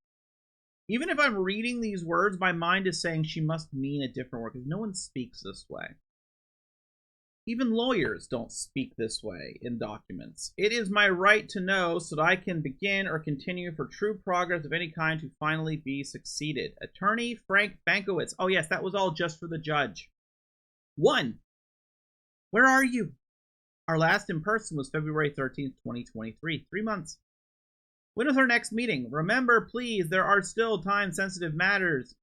Even if I'm reading these words, my mind is saying she must mean a different word because no one speaks this way. Even lawyers don't speak this way in documents. It is my right to know so that I can begin or continue for true progress of any kind to finally be succeeded. Attorney Frank Bankowitz. Oh yes, that was all just for the judge. 1. Where are you? Our last in person was February 13th, 2023. 3 months. When is our next meeting? Remember, please, there are still time-sensitive matters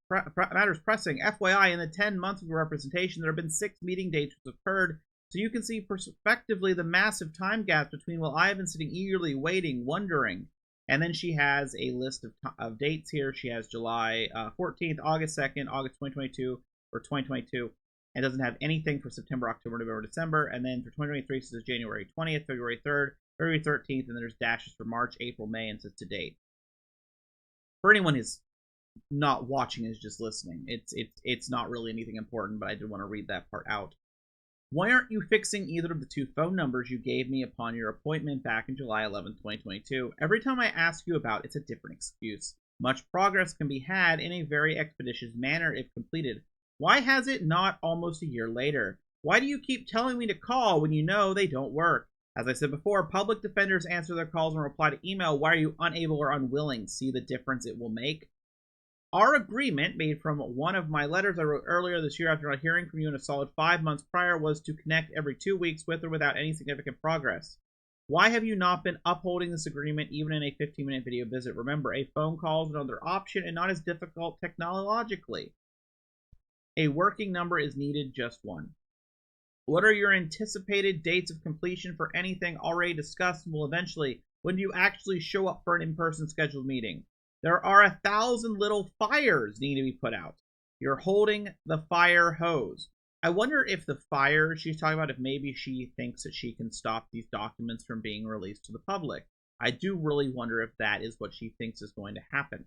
pressing. FYI, in the 10 months of representation, there have been 6 meeting dates which have occurred, so you can see prospectively the massive time gap between while I have been sitting eagerly waiting, wondering. And then she has a list of dates here. She has July 14th, August 2nd, August 2022, or 2022, and doesn't have anything for September, October, November, December. And then for 2023, it says January 20th, February 3rd, February 13th, and then there's dashes for March, April, May, and says to date. For anyone who's not watching, is just listening, it's not really anything important, but I did want to read that part out. Why aren't you fixing either of the 2 phone numbers you gave me upon your appointment back in July 11th, 2022? Every time I ask you about, it's a different excuse. Much progress can be had in a very expeditious manner if completed. Why has it not almost a year later? Why do you keep telling me to call when you know they don't work? As I said before, public defenders answer their calls and reply to email. Why are you unable or unwilling? See the difference it will make? Our agreement, made from one of my letters I wrote earlier this year after not hearing from you in a solid 5 months prior, was to connect every 2 weeks with or without any significant progress. Why have you not been upholding this agreement even in a 15-minute video visit? Remember, a phone call is another option and not as difficult technologically. A working number is needed, just one. What are your anticipated dates of completion for anything already discussed and will eventually? When do you actually show up for an in-person scheduled meeting? There are 1,000 little fires need to be put out. You're holding the fire hose. I wonder if the fire she's talking about, if maybe she thinks that she can stop these documents from being released to the public. I do really wonder if that is what she thinks is going to happen.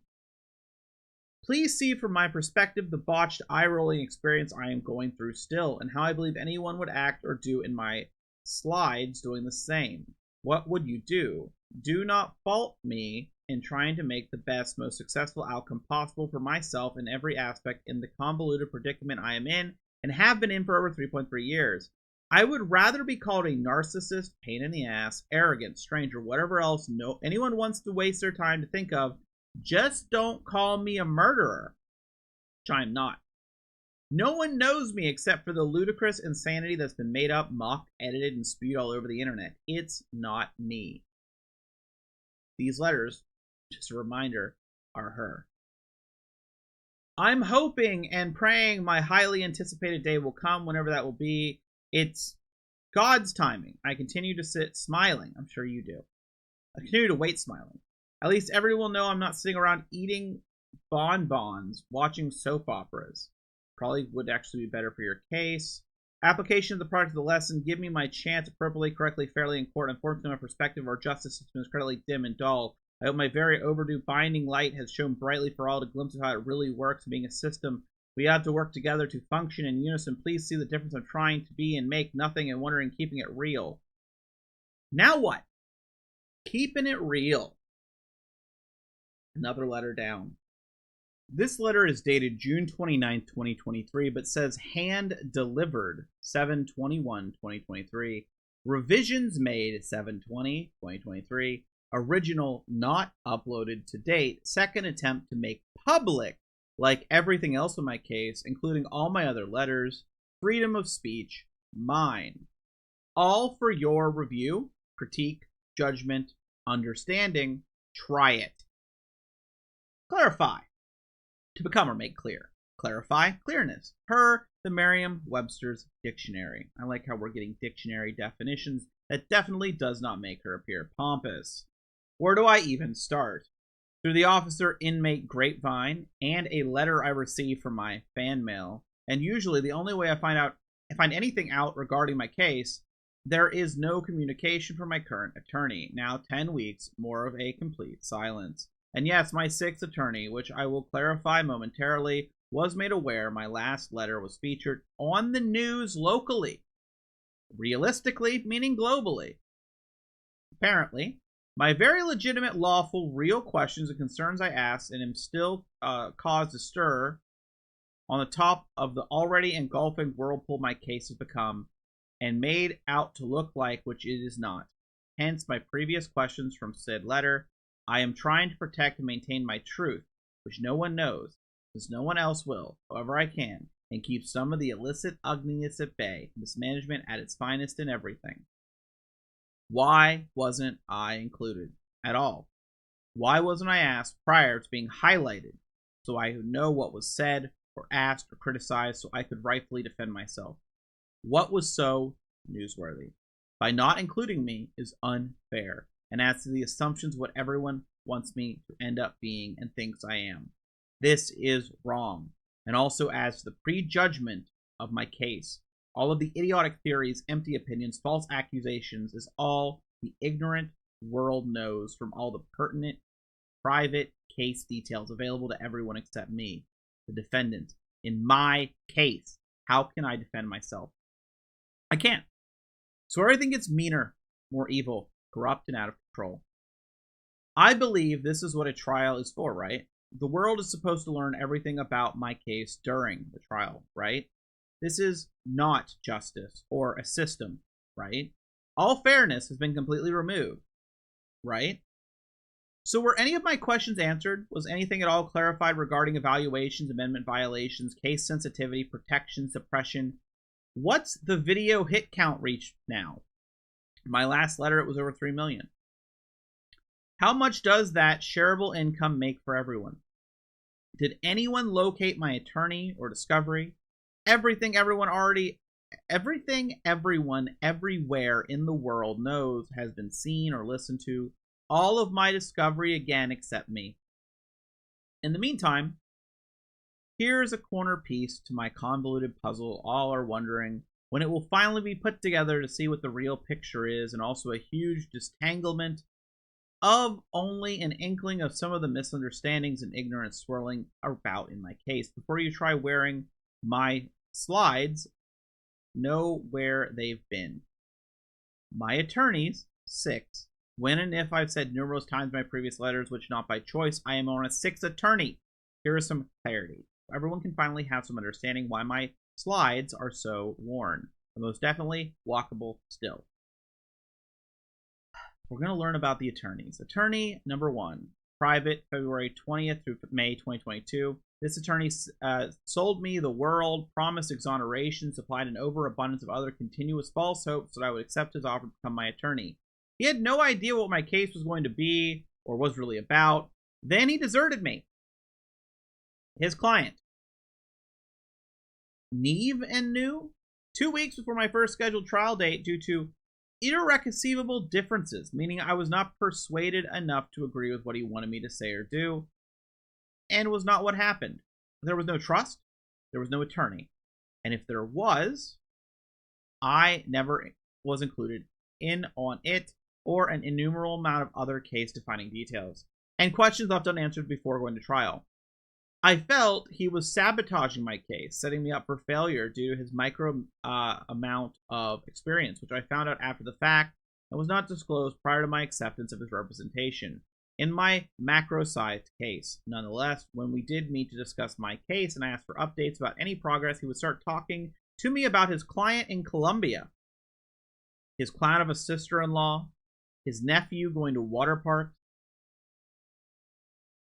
Please see from my perspective the botched eye-rolling experience I am going through still, and how I believe anyone would act or do in my slides doing the same. What would you do? Do not fault me in trying to make the best, most successful outcome possible for myself in every aspect in the convoluted predicament I am in and have been in for over 3.3 years. I would rather be called a narcissist, pain in the ass, arrogant, stranger, whatever else anyone wants to waste their time to think of. Just don't call me a murderer, which I'm not. No one knows me except for the ludicrous insanity that's been made up, mocked, edited, and spewed all over the internet. It's not me. These letters, just a reminder, are her. I'm hoping and praying my highly anticipated day will come, whenever that will be. It's God's timing. I continue to sit smiling. I'm sure you do. I continue to wait smiling. At least everyone will know I'm not sitting around eating bonbons, watching soap operas. Probably would actually be better for your case. Application of the product of the lesson. Give me my chance appropriately, correctly, fairly in court. Unfortunately, my perspective of our justice system is incredibly dim and dull. I hope my very overdue binding light has shone brightly for all to glimpse of how it really works. Being a system, we have to work together to function in unison. Please see the difference I'm trying to be and make nothing and wondering, keeping it real. Now what? Keeping it real. Another letter down. This letter is dated June 29th, 2023, but says hand delivered 7/21/2023. Revisions made 7/20/2023. Original not uploaded to date. Second attempt to make public, like everything else in my case, including all my other letters. Freedom of speech, mine. All for your review, critique, judgment, understanding. Try it. Clarify. To become or make clear. Clarify, clearness. Per the Merriam-Webster's dictionary. I like how we're getting dictionary definitions. That definitely does not make her appear pompous. Where do I even start? Through the officer-inmate grapevine and a letter I received from my fan mail. And usually the only way I find anything out regarding my case, there is no communication from my current attorney. Now 10 weeks, more of a complete silence. And yes, my sixth attorney, which I will clarify momentarily, was made aware my last letter was featured on the news locally. Realistically, meaning globally. Apparently, my very legitimate, lawful, real questions and concerns I asked and am still caused to stir on the top of the already engulfing whirlpool my case has become and made out to look like, which it is not. Hence my previous questions from said letter. I am trying to protect and maintain my truth, which no one knows, since no one else will, however I can, and keep some of the illicit ugliness at bay, mismanagement at its finest and everything. Why wasn't I included at all? Why wasn't I asked prior to being highlighted, so I would know what was said or asked or criticized, so I could rightfully defend myself? What was so newsworthy? By not including me is unfair, and adds to the assumptions what everyone wants me to end up being and thinks I am. This is wrong, and also adds to the prejudgment of my case. All of the idiotic theories, empty opinions, false accusations is all the ignorant world knows from all the pertinent private case details available to everyone except me, the defendant. In my case, how can I defend myself? I can't. So everything gets meaner, more evil, corrupt, and out of control. I believe this is what a trial is for, right? The world is supposed to learn everything about my case during the trial, right? This is not justice or a system, right? All fairness has been completely removed, right? So were any of my questions answered? Was anything at all clarified regarding evaluations, amendment violations, case sensitivity, protection, suppression? What's the video hit count reached now? My last letter, it was over 3 million. How much does that shareable income make for everyone? Did anyone locate my attorney or discovery? Everything everyone everywhere in the world knows has been seen or listened to. All of my discovery again except me. In the meantime, here's a corner piece to my convoluted puzzle. All are wondering when it will finally be put together to see what the real picture is, and also a huge disentanglement of only an inkling of some of the misunderstandings and ignorance swirling about in my case. Before you try wearing my slides, know where they've been. My attorneys, 6. When and if I've said numerous times in my previous letters, which not by choice, I am on a 6th attorney. Here is some clarity. Everyone can finally have some understanding why my slides are so worn. But most definitely walkable still. We're going to learn about the attorneys. Attorney number 1, private, February 20th through May 2022. This attorney sold me the world, promised exoneration, supplied an overabundance of other continuous false hopes that I would accept his offer to become my attorney. He had no idea what my case was going to be or was really about. Then he deserted me. His client, Neve and New, 2 weeks before my first scheduled trial date due to irreconcilable differences, meaning I was not persuaded enough to agree with what he wanted me to say or do, and was not what happened. There was no trust, there was no attorney, and if there was, I never was included in on it or an innumerable amount of other case-defining details, and questions left unanswered before going to trial. I felt he was sabotaging my case, setting me up for failure due to his micro amount of experience, which I found out after the fact and was not disclosed prior to my acceptance of his representation in my macro-sized case. Nonetheless, when we did meet to discuss my case and I asked for updates about any progress, he would start talking to me about his client in Colombia, his clown of a sister-in-law, his nephew going to water parks,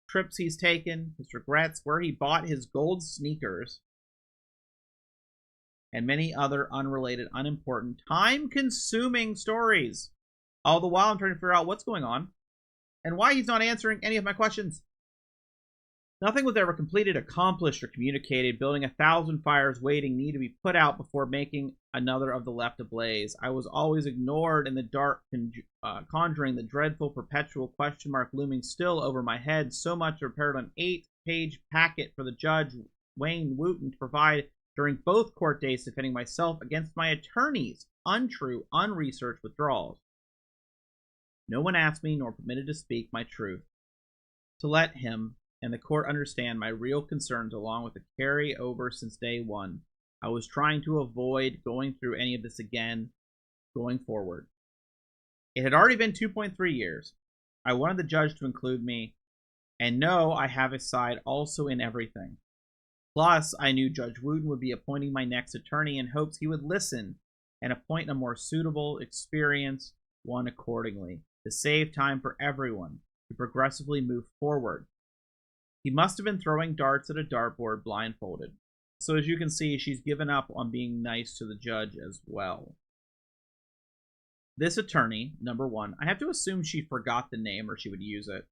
trips he's taken, his regrets, where he bought his gold sneakers, and many other unrelated, unimportant, time-consuming stories. All the while I'm trying to figure out what's going on and why he's not answering any of my questions. Nothing was ever completed, accomplished, or communicated. Building 1,000 fires waiting need to be put out before making another of the left ablaze. I was always ignored in the dark, conjuring the dreadful perpetual question mark looming still over my head. So much prepared an 8-page packet for the judge, Wayne Wooten, to provide during both court days, defending myself against my attorney's untrue, unresearched withdrawals. No one asked me nor permitted to speak my truth, to let him and the court understand my real concerns along with the carry over since day one. I was trying to avoid going through any of this again going forward. It had already been 2.3 years. I wanted the judge to include me, and know I have his side also in everything. Plus, I knew Judge Wooten would be appointing my next attorney in hopes he would listen and appoint a more suitable, experienced one accordingly, to save time for everyone, to progressively move forward. He must have been throwing darts at a dartboard blindfolded. So as you can see, she's given up on being nice to the judge as well. This attorney, number one, I have to assume she forgot the name or she would use it,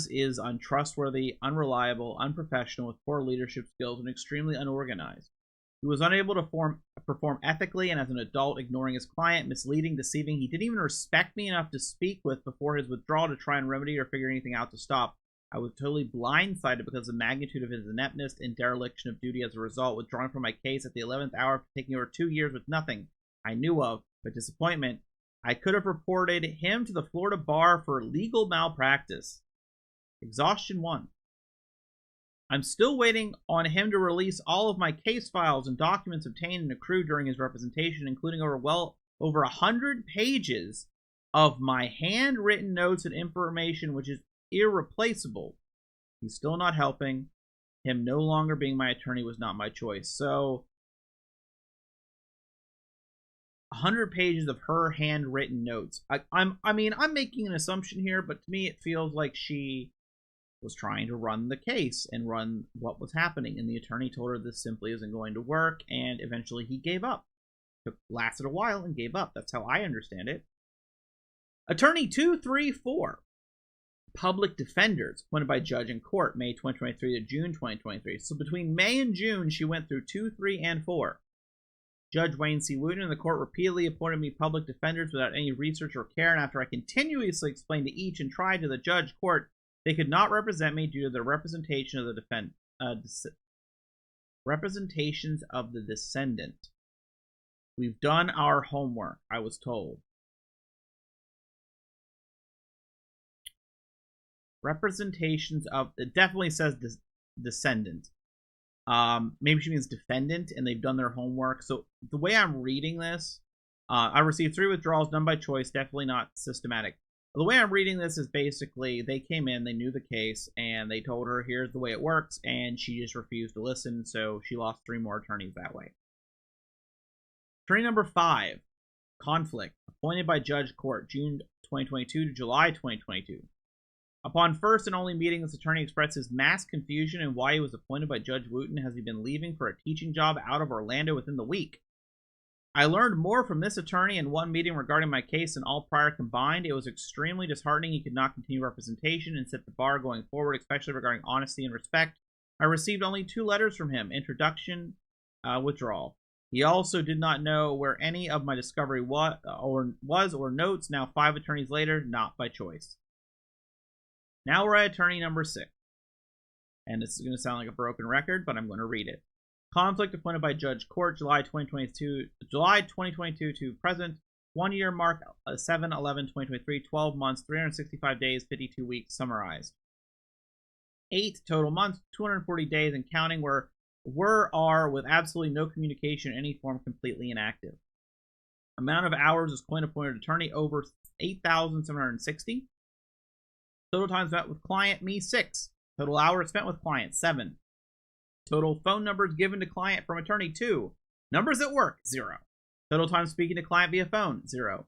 is untrustworthy, unreliable, unprofessional, with poor leadership skills, and extremely unorganized. He was unable to perform ethically, and as an adult, ignoring his client, misleading, deceiving. He didn't even respect me enough to speak with before his withdrawal to try and remedy or figure anything out to stop. I was totally blindsided because of the magnitude of his ineptness and dereliction of duty. As a result, withdrawing from my case at the 11th hour after taking over 2 years with nothing I knew of but disappointment. I could have reported him to the Florida bar for legal malpractice. Exhaustion 1. I'm still waiting on him to release all of my case files and documents obtained and accrued during his representation, including over 100 pages of my handwritten notes and information, which is irreplaceable. He's still not helping. Him no longer being my attorney was not my choice. So 100 pages of her handwritten notes. I'm making an assumption here, but to me it feels like she was trying to run the case and run what was happening, and the attorney told her this simply isn't going to work, and eventually he gave up. It lasted a while and gave up. That's how I understand it. Attorney 234. Public defenders appointed by judge in court, May 2023 to June 2023. So between May and June, she went through 2, 3, and 4. Judge Wayne C. Wooten and the court repeatedly appointed me public defenders without any research or care, and after I continuously explained to each and tried to the judge court they could not represent me due to the representation of the representations of the descendant. We've done our homework, I was told. Representations of, it definitely says descendant. Maybe she means defendant, and they've done their homework. So the way I'm reading this, I received 3 withdrawals, none by choice, definitely not systematic. The way I'm reading this is basically they came in, they knew the case, and they told her here's the way it works, and she just refused to listen, so she lost 3 more attorneys that way. Attorney number 5, conflict, appointed by judge court, June 2022 to July 2022. Upon first and only meeting, this attorney expressed his mass confusion and why he was appointed by Judge Wooten, as he'd been leaving for a teaching job out of Orlando within the week. I learned more from this attorney in one meeting regarding my case than all prior combined. It was extremely disheartening he could not continue representation and set the bar going forward, especially regarding honesty and respect. I received only 2 letters from him: introduction, withdrawal. He also did not know where any of my discovery was or notes. Now 5 attorneys later, not by choice. Now we're at attorney number 6. And this is going to sound like a broken record, but I'm going to read it. Conflict appointed by Judge Court, July 2022 to present. 1 year mark, 7/11/2023, 12 months, 365 days, 52 weeks, summarized. 8 total months, 240 days and counting, are with absolutely no communication in any form, completely inactive. Amount of hours as coin-appointed attorney, over 8,760. Total time spent with client, me, 6. Total hours spent with client, 7. Total phone numbers given to client from attorney, 2. Numbers at work, 0. Total time speaking to client via phone, 0.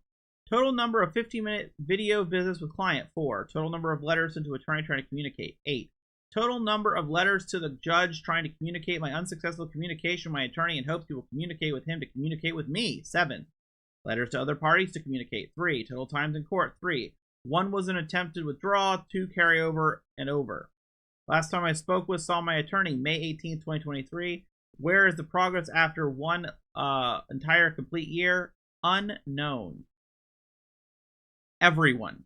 Total number of 15-minute video visits with client, 4. Total number of letters sent to attorney trying to communicate, 8. Total number of letters to the judge trying to communicate my unsuccessful communication with my attorney in hopes he will communicate with him to communicate with me, 7. Letters to other parties to communicate, 3. Total times in court, 3. 1 was an attempted withdrawal, 2 carryover and over. Last time I saw my attorney, May 18th, 2023. Where is the progress after 1 entire complete year? Unknown. Everyone,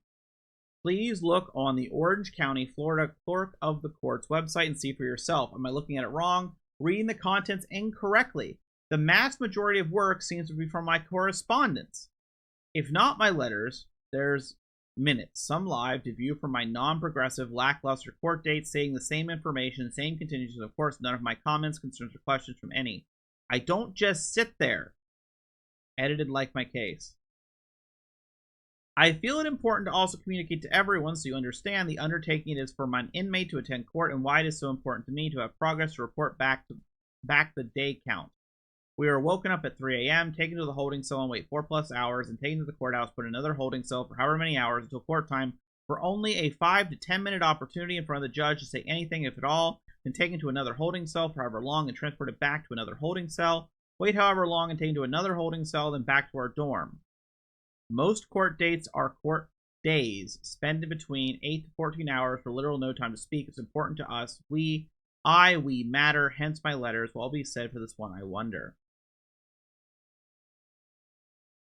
please look on the Orange County, Florida Clerk of the Court's website and see for yourself. Am I looking at it wrong? Reading the contents incorrectly. The mass majority of work seems to be from my correspondence. If not my letters, there's minutes, some live, to view from my non-progressive, lackluster court dates, saying the same information, same contingencies. Of course, none of my comments, concerns, or questions from any. I don't just sit there. Edited like my case. I feel it important to also communicate to everyone so you understand the undertaking it is for my inmate to attend court and why it is so important to me to have progress to report back the day count. We are woken up at 3 a.m., taken to the holding cell and wait 4+ hours, and taken to the courthouse, put in another holding cell for however many hours until court time, for only a 5 to 10 minute opportunity in front of the judge to say anything, if at all, then taken to another holding cell for however long and transported back to another holding cell, wait however long and taken to another holding cell, then back to our dorm. Most court dates are court days, spent in between 8 to 14 hours for literal no time to speak. It's important to us. We matter, hence my letters. What will be said for this one, I wonder.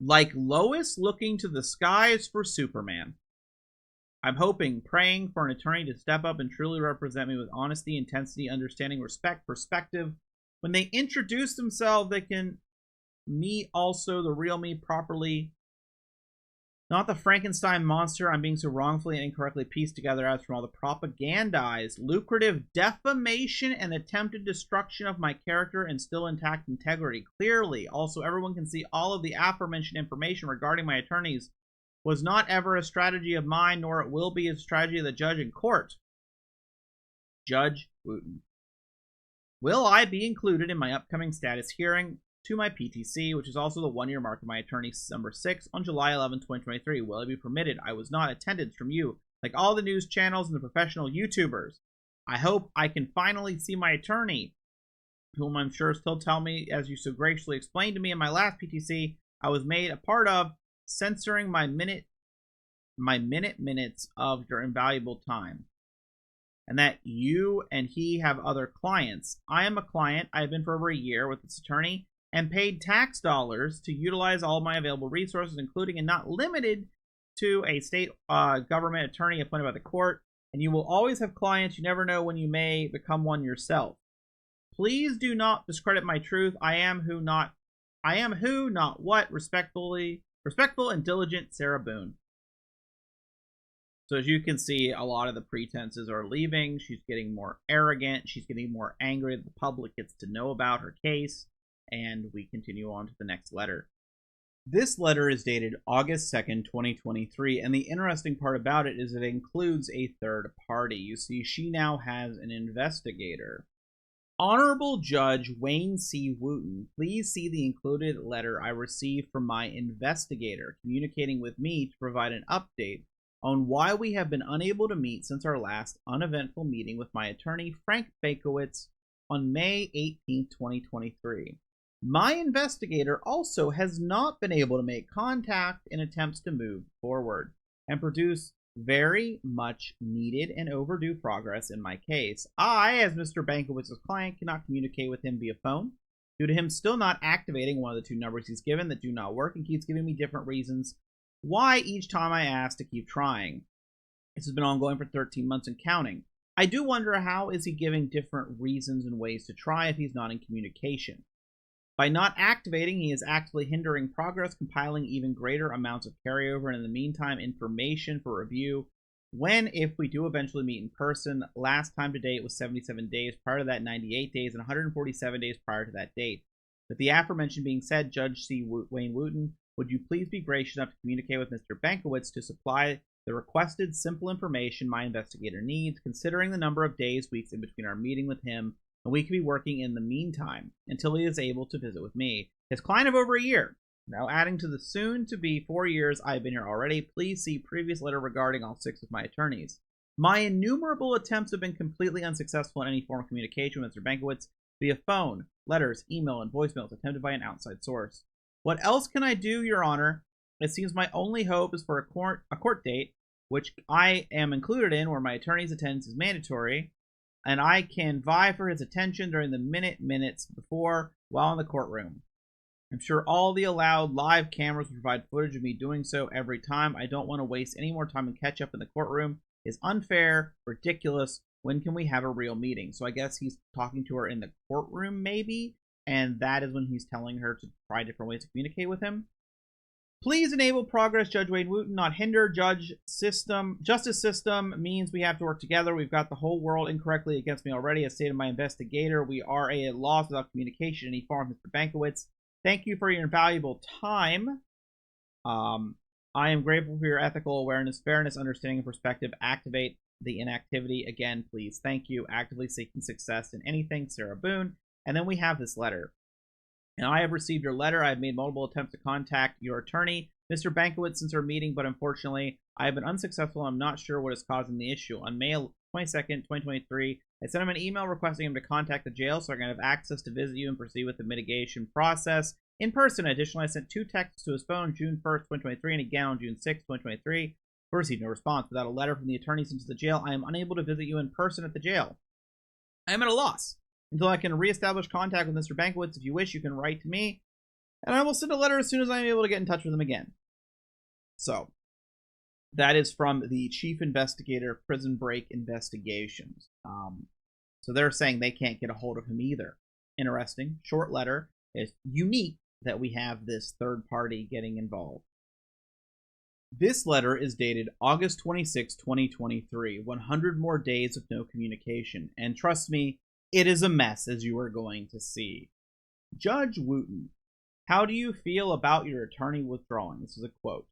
Like Lois looking to the skies for Superman. I'm hoping, praying for an attorney to step up and truly represent me with honesty, intensity, understanding, respect, perspective. When they introduce themselves, they can meet also the real me properly. Not the Frankenstein monster I'm being so wrongfully and incorrectly pieced together as from all the propagandized, lucrative defamation and attempted destruction of my character and still intact integrity. Clearly, also everyone can see all of the aforementioned information regarding my attorneys was not ever a strategy of mine, nor it will be a strategy of the judge in court. Judge Wooten. Will I be included in my upcoming status hearing to my PTC, which is also the 1 year mark of my attorney, number 6, on July 11, 2023. Will I be permitted? I was not attendance from you, like all the news channels and the professional YouTubers. I hope I can finally see my attorney, whom I'm sure still tell me, as you so graciously explained to me in my last PTC, I was made a part of, censoring my minutes of your invaluable time. And that you and he have other clients. I am a client. I have been for over a year with this attorney, and paid tax dollars to utilize all of my available resources, including and not limited to a state government attorney appointed by the court. And you will always have clients. You never know when you may become one yourself. Please do not discredit my truth. I am who, not what. Respectful and diligent, Sarah Boone. So as you can see, a lot of the pretenses are leaving. She's getting more arrogant. She's getting more angry that the public gets to know about her case. And we continue on to the next letter. This letter is dated August 2nd, 2023, and the interesting part about it is it includes a third party. You see, she now has an investigator. Honorable Judge Wayne C. Wooten, please see the included letter I received from my investigator, communicating with me to provide an update on why we have been unable to meet since our last uneventful meeting with my attorney, Frank Bakowitz, on May 18, 2023. My investigator also has not been able to make contact in attempts to move forward and produce very much needed and overdue progress in my case. I, as Mr. Bankowitz's client, cannot communicate with him via phone due to him still not activating one of the two numbers he's given that do not work and keeps giving me different reasons why each time I ask to keep trying. This has been ongoing for 13 months and counting. I do wonder, how is he giving different reasons and ways to try if he's not in communication? By not activating, he is actively hindering progress, compiling even greater amounts of carryover, and in the meantime, information for review. When, if we do eventually meet in person, last time to date was 77 days, prior to that 98 days, and 147 days prior to that date. With the aforementioned being said, Judge C. Wayne Wooten, would you please be gracious enough to communicate with Mr. Bankowitz to supply the requested simple information my investigator needs, considering the number of days, weeks in between our meeting with him, and we could be working in the meantime until he is able to visit with me. His client of over a year. Now adding to the soon-to-be 4 years I've been here already, please see previous letter regarding all 6 of my attorneys. My innumerable attempts have been completely unsuccessful in any form of communication with Mr. Bankowitz via phone, letters, email, and voicemails attempted by an outside source. What else can I do, Your Honor? It seems my only hope is for a court date, which I am included in, where my attorney's attendance is mandatory, and I can vie for his attention during the minutes before, while in the courtroom. I'm sure all the allowed live cameras will provide footage of me doing so every time. I don't want to waste any more time and catch up in the courtroom. It's unfair, ridiculous. When can we have a real meeting? So I guess he's talking to her in the courtroom, maybe, and that is when he's telling her to try different ways to communicate with him. Please enable progress, Judge Wayne Wooten, not hinder. Justice system means we have to work together. We've got the whole world incorrectly against me already. As stated by my investigator, we are a loss without communication in any form. Mr. Bankowitz, thank you for your invaluable time. I am grateful for your ethical awareness, fairness, understanding, and perspective. Activate the inactivity. Again, please. Thank you. Actively seeking success in anything, Sarah Boone. And then we have this letter. And I have received your letter. I have made multiple attempts to contact your attorney, Mr. Bankowitz, since our meeting, but unfortunately, I have been unsuccessful. I'm not sure what is causing the issue. On May 22nd, 2023, I sent him an email requesting him to contact the jail so I can have access to visit you and proceed with the mitigation process in person. Additionally, I sent 2 texts to his phone, June 1st, 2023, and again on June 6th, 2023, but received no response. Without a letter from the attorney sent to the jail, I am unable to visit you in person at the jail. I am at a loss until I can reestablish contact with Mr. Bankowitz. If you wish, you can write to me, and I will send a letter as soon as I am able to get in touch with him again. So, that is from the Chief Investigator of Prison Break Investigations. So they're saying they can't get a hold of him either. Interesting. Short letter. It's unique that we have this third party getting involved. This letter is dated August 26, 2023. 100 more days of no communication. And trust me, it is a mess, as you are going to see. Judge Wooten, how do you feel about your attorney withdrawing? This is a quote.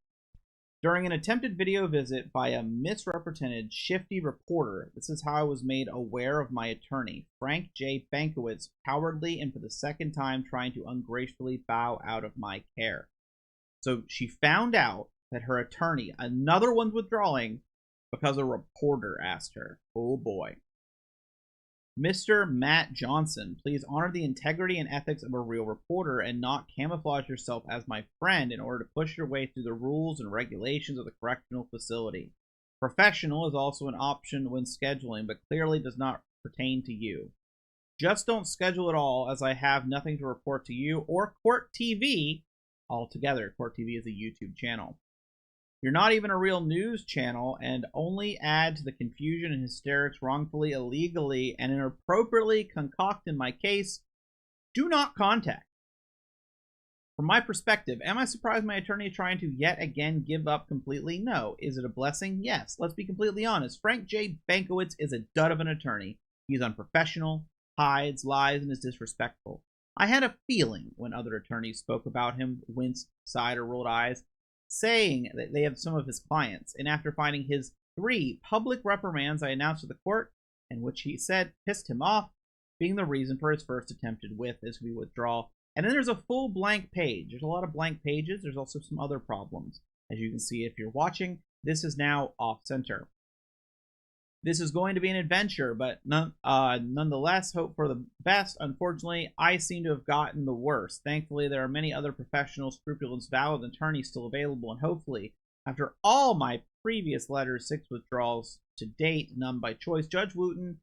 During an attempted video visit by a misrepresented, shifty reporter, this is how I was made aware of my attorney, Frank J. Bankowitz, cowardly and for the second time trying to ungracefully bow out of my care. So she found out that her attorney, another one's withdrawing because a reporter asked her. Oh boy. Mr. Matt Johnson, please honor the integrity and ethics of a real reporter and not camouflage yourself as my friend in order to push your way through the rules and regulations of the correctional facility. Professional is also an option when scheduling, but clearly does not pertain to you. Just don't schedule at all, as I have nothing to report to you or Court TV altogether. Court TV is a YouTube channel. You're not even a real news channel and only add to the confusion and hysterics wrongfully, illegally, and inappropriately concoct in my case. Do not contact. From my perspective, am I surprised my attorney is trying to yet again give up completely? No. Is it a blessing? Yes. Let's be completely honest. Frank J. Bankowitz is a dud of an attorney. He's unprofessional, hides, lies, and is disrespectful. I had a feeling when other attorneys spoke about him, winced, sighed, or rolled eyes, saying that they have some of his clients, and after finding his 3 public reprimands I announced to the court, and which he said pissed him off, being the reason for his first attempted as we withdraw. And then there's a full blank page. There's a lot of blank pages. There's also some other problems. As you can see if you're watching, This is now off-center. This is going to be an adventure, but nonetheless, hope for the best. Unfortunately, I seem to have gotten the worst. Thankfully, there are many other professional, scrupulous, valid attorneys still available, and hopefully, after all my previous letters, 6 withdrawals to date, none by choice, Judge Wooten,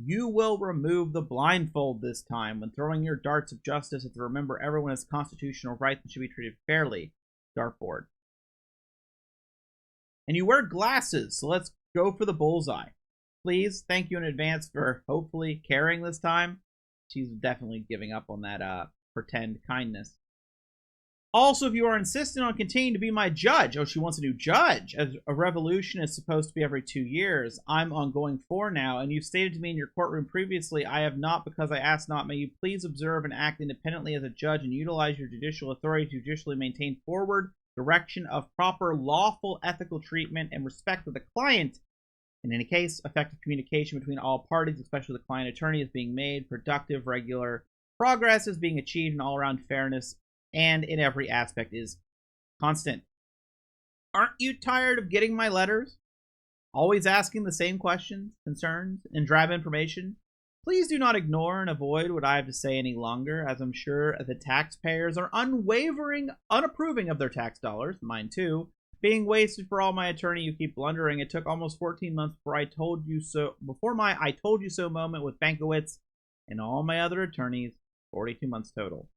you will remove the blindfold this time when throwing your darts of justice. To remember, everyone has constitutional rights and should be treated fairly. Dartboard. And you wear glasses, so let's go for the bullseye. Please, thank you in advance for hopefully caring this time. She's definitely giving up on that pretend kindness. Also, if you are insistent on continuing to be my judge, she wants a new judge. As a revolution is supposed to be every 2 years, I'm on going 4 now, and you've stated to me in your courtroom previously, I have not because I asked not. May you please observe and act independently as a judge and utilize your judicial authority to judicially maintain forward direction of proper, lawful, ethical treatment and respect for the client. In any case, effective communication between all parties, especially the client attorney, is being made. Productive, regular progress is being achieved, and all-around fairness and in every aspect is constant. Aren't you tired of getting my letters? Always asking the same questions, concerns, and drab information? Please do not ignore and avoid what I have to say any longer, as I'm sure the taxpayers are unapproving of their tax dollars, mine too, being wasted for all my attorney. You keep blundering. It took almost 14 months before I told you so moment with Bankowitz and all my other attorneys, 42 months total.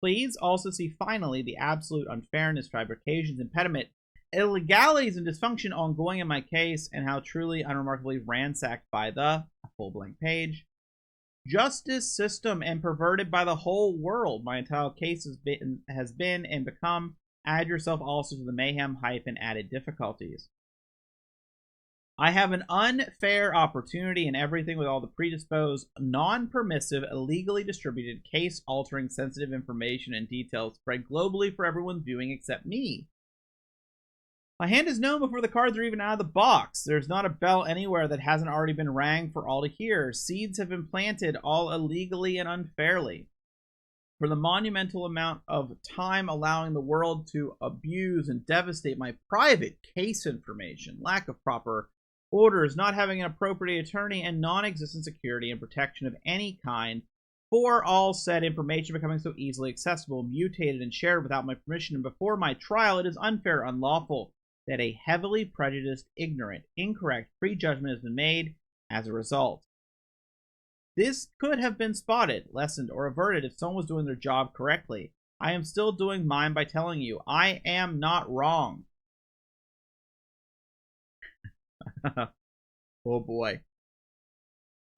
Please also see finally the absolute unfairness, fabrications, impediment, illegalities, and dysfunction ongoing in my case, and how truly unremarkably ransacked by the full blank page justice system and perverted by the whole world my entire case has been and become. Add yourself also to the mayhem, hype, and added difficulties. I have an unfair opportunity in everything with all the predisposed, non-permissive, illegally distributed, case-altering, sensitive information and details spread globally for everyone's viewing except me. My hand is known before the cards are even out of the box. There's not a bell anywhere that hasn't already been rang for all to hear. Seeds have been planted, all illegally and unfairly. For the monumental amount of time allowing the world to abuse and devastate my private case information, lack of proper orders, not having an appropriate attorney, and non-existent security and protection of any kind, for all said information becoming so easily accessible, mutated, and shared without my permission, and before my trial, it is unfair, unlawful, that a heavily prejudiced, ignorant, incorrect prejudgment has been made as a result. This could have been spotted, lessened, or averted if someone was doing their job correctly. I am still doing mine by telling you, I am not wrong. Oh boy.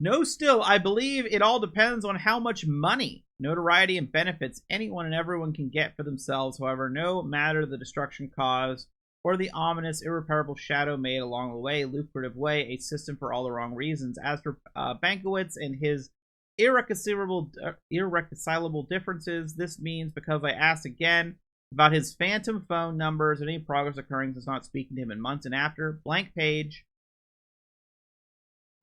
No, still, I believe it all depends on how much money, notoriety, and benefits anyone and everyone can get for themselves. However, no matter the destruction caused or the ominous, irreparable shadow made along the way, lucrative way, a system for all the wrong reasons. As for Bankowitz and his irreconcilable differences, this means because I asked again about his phantom phone numbers and any progress occurring since not speaking to him in months, and after, blank page.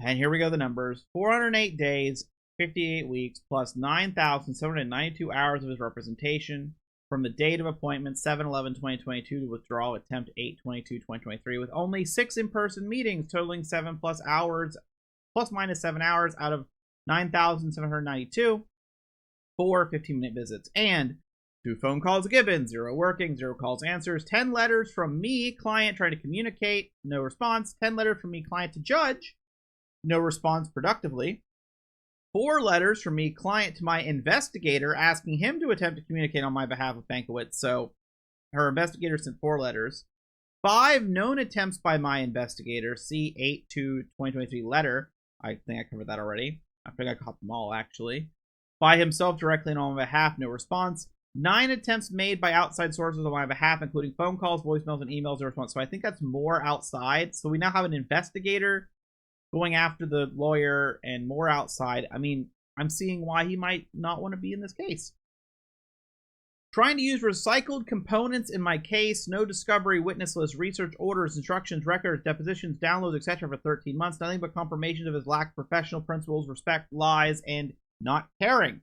And here we go, the numbers. 408 days, 58 weeks, plus 9,792 hours of his representation from the date of appointment, 7/11/2022, to withdrawal attempt 8/22/2023, with only 6 in-person meetings totaling 7 plus hours, plus minus 7 hours out of 9,792, 4 15-minute visits, and 2 phone calls given, 0 working, 0 calls answers, 10 letters from me, client, trying to communicate, no response, 10 letters from me, client to judge, no response productively, 4 letters from me, client, to my investigator, asking him to attempt to communicate on my behalf with Bankowitz. So her investigator sent 4 letters. 5 known attempts by my investigator, see 8/2/2023 letter. I think I covered that already. I think I caught them all, actually. By himself directly and on my behalf, no response. 9 attempts made by outside sources on my behalf, including phone calls, voicemails, and emails, no response. So I think that's more outside. So we now have an investigator going after the lawyer and more outside. I mean, I'm seeing why he might not want to be in this case. Trying to use recycled components in my case, no discovery, witness list, research orders, instructions, records, depositions, downloads, etc. for 13 months. Nothing but confirmation of his lack of professional principles, respect, lies, and not caring.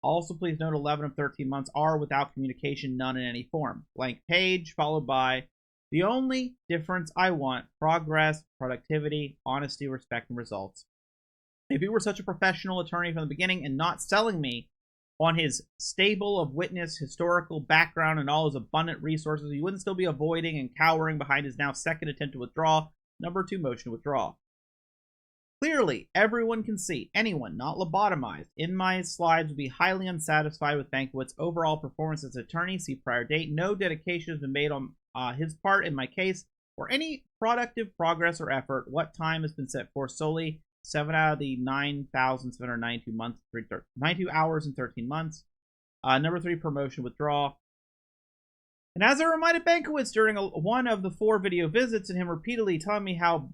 Also, please note 11 of 13 months are without communication, none in any form. Blank page, followed by The only difference I want: progress, productivity, honesty, respect, and results. If he were such a professional attorney from the beginning and not selling me on his stable of witness, historical background, and all his abundant resources, he wouldn't still be avoiding and cowering behind his now second attempt to withdraw. Number 2 motion to withdraw. Clearly, everyone can see, anyone not lobotomized in my slides would be highly unsatisfied with Bankowitz's overall performance as attorney. See prior date. No dedication has been made on his part in my case, or any productive progress or effort. What time has been set for? Solely 7 out of the 9,792 months, 92 hours and 13 months. Number 3, promotion withdraw. And as I reminded Bankowitz during one of the 4 video visits, and him repeatedly telling me how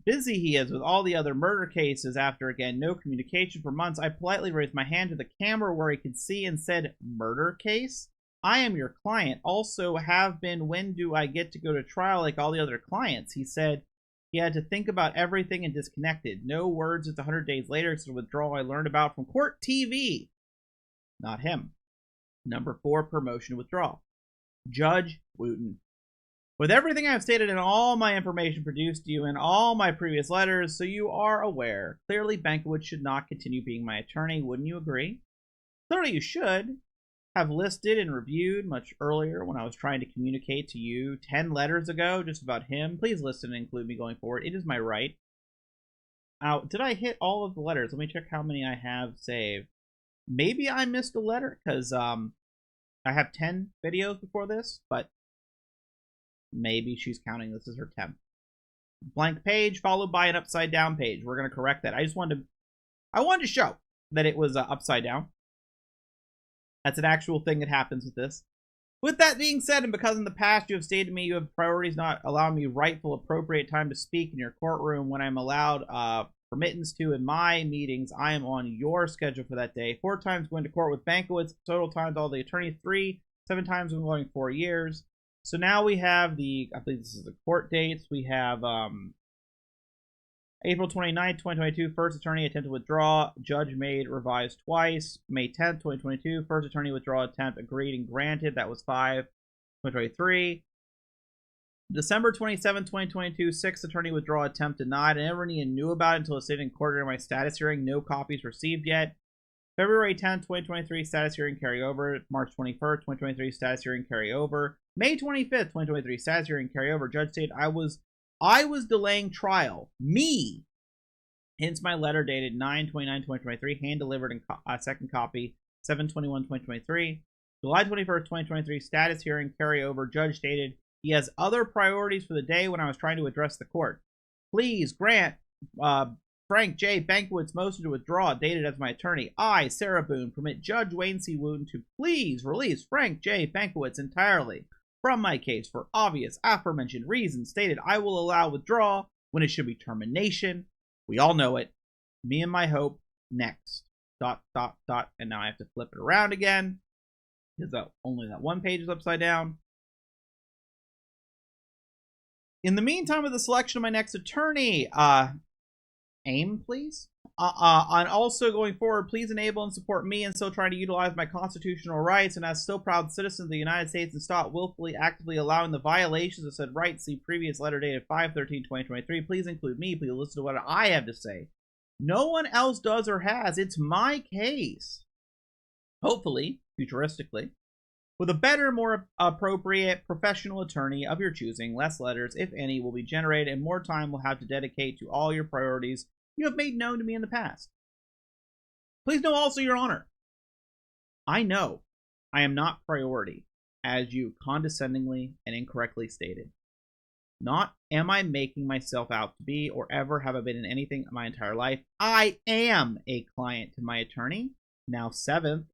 busy he is with all the other murder cases after, again, no communication for months, I politely raised my hand to the camera where he could see and said, "Murder case? I am your client. Also have been. When do I get to go to trial like all the other clients?" He said he had to think about everything and disconnected. No words. It's 100 days later. It's a withdrawal I learned about from court TV. Not him. Number 4, promotion withdrawal. Judge Wooten. With everything I've stated and all my information produced to you in all my previous letters, so you are aware, clearly Bankowitz should not continue being my attorney. Wouldn't you agree? Clearly you should have listed and reviewed much earlier when I was trying to communicate to you 10 letters ago just about him. Please listen and include me going forward. It is my right. Did I hit all of the letters? Let me check how many I have saved. Maybe I missed a letter because I have 10 videos before this, but maybe she's counting this as her 10th. Blank page followed by an upside down page. We're going to correct that. I wanted to show that it was upside down. That's an actual thing that happens with this. With that being said, and because in the past you have stated to me you have priorities not allowing me rightful, appropriate time to speak in your courtroom when I'm allowed permittance to in my meetings, I am on your schedule for that day. 4 times going to court with Bankowitz, total times all the attorneys 3, 7 times when going 4 years. So now we have I believe this is the court dates. We have April 29th, 2022, first attorney attempt to withdraw. Judge made, revised twice. May 10th, 2022, first attorney withdrawal attempt agreed and granted. That was 5/2023. December 27th, 2022, sixth attorney withdrawal attempt denied. I never even knew about it until it stated in court during my status hearing. No copies received yet. February 10th, 2023, status hearing carryover. March 21st, 2023, status hearing carryover. May 25th, 2023, status hearing carryover. Judge stated I was delaying trial. Me. Hence my letter dated 9/29/2023, hand delivered in second copy 7/21/2023. July 21st, 2023, status hearing carryover. Judge stated he has other priorities for the day when I was trying to address the court. Please grant Frank J. Bankowitz's motion to withdraw, dated as my attorney. I, Sarah Boone, permit Judge Wayne C. Wooten to please release Frank J. Bankowitz entirely from my case for obvious aforementioned reasons. Stated I will allow withdrawal when it should be termination. We all know it. Me and my hope. Next. ... And now I have to flip it around again because only that one page is upside down. In the meantime, with the selection of my next attorney, aim, please. And also going forward, please enable and support me in still trying to utilize my constitutional rights and as still proud citizens of the United States and stop willfully, actively allowing the violations of said rights. See previous letter dated 5/13/2023. Please include me. Please listen to what I have to say. No one else does or has. It's my case. Hopefully, futuristically, with a better, more appropriate professional attorney of your choosing, less letters, if any, will be generated, and more time will have to dedicate to all your priorities you have made known to me in the past. Please know also, Your Honor, I know I am not priority, as you condescendingly and incorrectly stated. Not am I making myself out to be, or ever have I been in anything my entire life. I am a client to my attorney, now 7th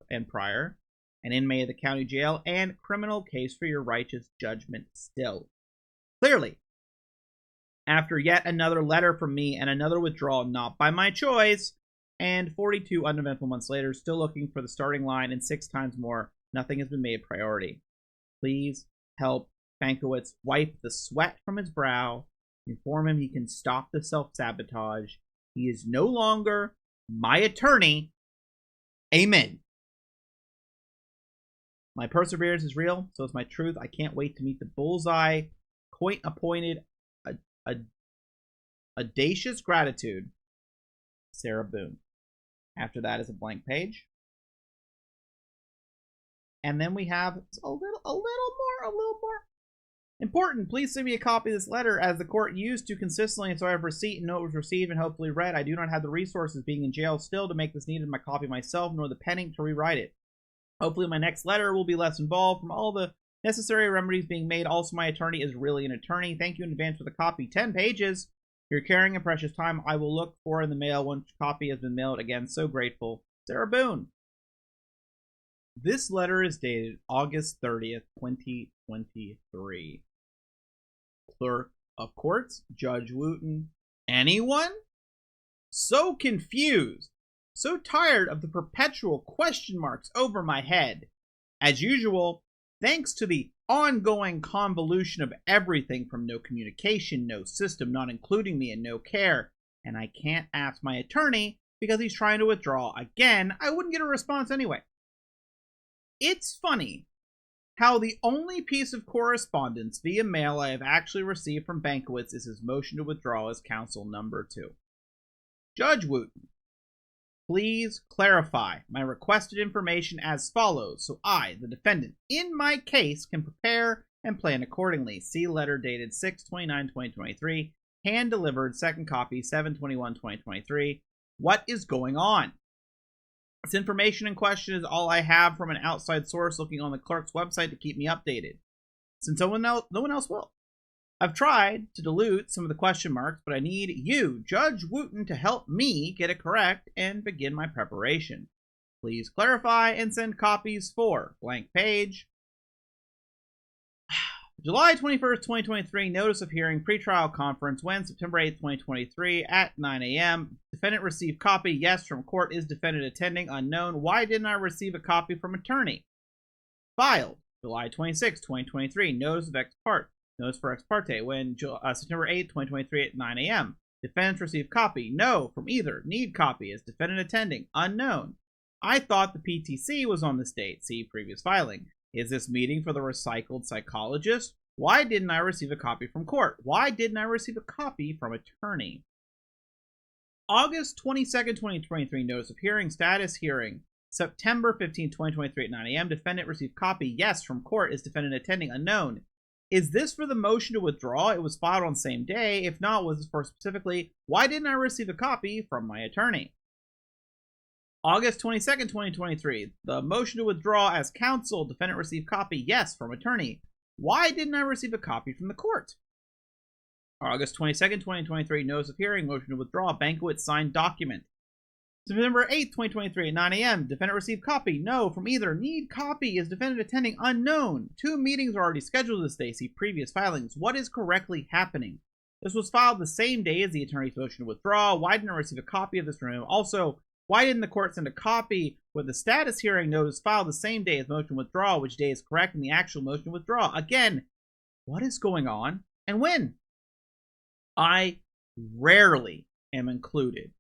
and prior, an inmate of the county jail, and criminal case for your righteous judgment still. Clearly, after yet another letter from me and another withdrawal not by my choice, and 42 uneventful months later, still looking for the starting line and 6 times more, nothing has been made priority. Please help Bankowitz wipe the sweat from his brow, inform him he can stop the self-sabotage. He is no longer my attorney. Amen. My perseverance is real, so is my truth. I can't wait to meet the bullseye. Appointed audacious gratitude, Sarah Boone. After that is a blank page. And then we have a little more. Important, please send me a copy of this letter as the court used to consistently, and so I have receipt and know it was received and hopefully read. I do not have the resources, being in jail still, to make this needed my copy myself, nor the penning to rewrite it. Hopefully my next letter will be less involved from all the necessary remedies being made. Also, my attorney is really an attorney. Thank you in advance for the copy. 10 pages. Your caring and precious time I will look for in the mail once copy has been mailed. Again, so grateful. Sarah Boone. This letter is dated August 30th, 2023. Clerk of Courts, Judge Wooten. Anyone? So confused. So tired of the perpetual question marks over my head. As usual, thanks to the ongoing convolution of everything from no communication, no system, not including me, and no care. And I can't ask my attorney because he's trying to withdraw again. I wouldn't get a response anyway. It's funny how the only piece of correspondence via mail I have actually received from Bankiewicz is his motion to withdraw as counsel number 2. Judge Wooten, please clarify my requested information as follows, so I, the defendant, in my case, can prepare and plan accordingly. See letter dated 6/29/2023, hand-delivered, second copy, 7/21/2023. What is going on? This information in question is all I have from an outside source looking on the clerk's website to keep me updated, since no one else will. I've tried to dilute some of the question marks, but I need you, Judge Wooten, to help me get it correct and begin my preparation. Please clarify and send copies for blank page. July 21st, 2023, notice of hearing, pretrial conference, when September 8th, 2023, at 9 a.m. Defendant received copy, yes, from court. Is defendant attending? Unknown. Why didn't I receive a copy from attorney? Filed, July 26th, 2023, notice of ex parte. Notice for ex parte, when September 8th, 2023, at 9 a.m. Defendants received copy, no, from either. Need copy, is defendant attending? Unknown. I thought the PTC was on this date. See previous filing. Is this meeting for the recycled psychologist? Why didn't I receive a copy from court? Why didn't I receive a copy from attorney? August 22nd, 2023, notice of hearing, status hearing. September 15th, 2023, at 9 a.m. Defendant received copy, yes, from court. Is defendant attending? Unknown. Is this for the motion to withdraw? It was filed on the same day. If not, was this for specifically? Why didn't I receive a copy from my attorney? August 22nd, 2023. The motion to withdraw as counsel. Defendant received copy, yes, from attorney. Why didn't I receive a copy from the court? August 22nd, 2023. Notice of hearing. Motion to withdraw. Bankiewicz signed document. September 8th, 2023, at 9 a.m. Defendant received copy, no, from either. Need copy, is defendant attending? Unknown. 2 meetings are already scheduled this day. See previous filings. What is correctly happening? This was filed the same day as the attorney's motion to withdraw. Why didn't I receive a copy of this from him? Also, why didn't the court send a copy with the status hearing notice filed the same day as motion to withdraw, which day is correct in the actual motion to withdraw? Again, what is going on and when? I rarely am included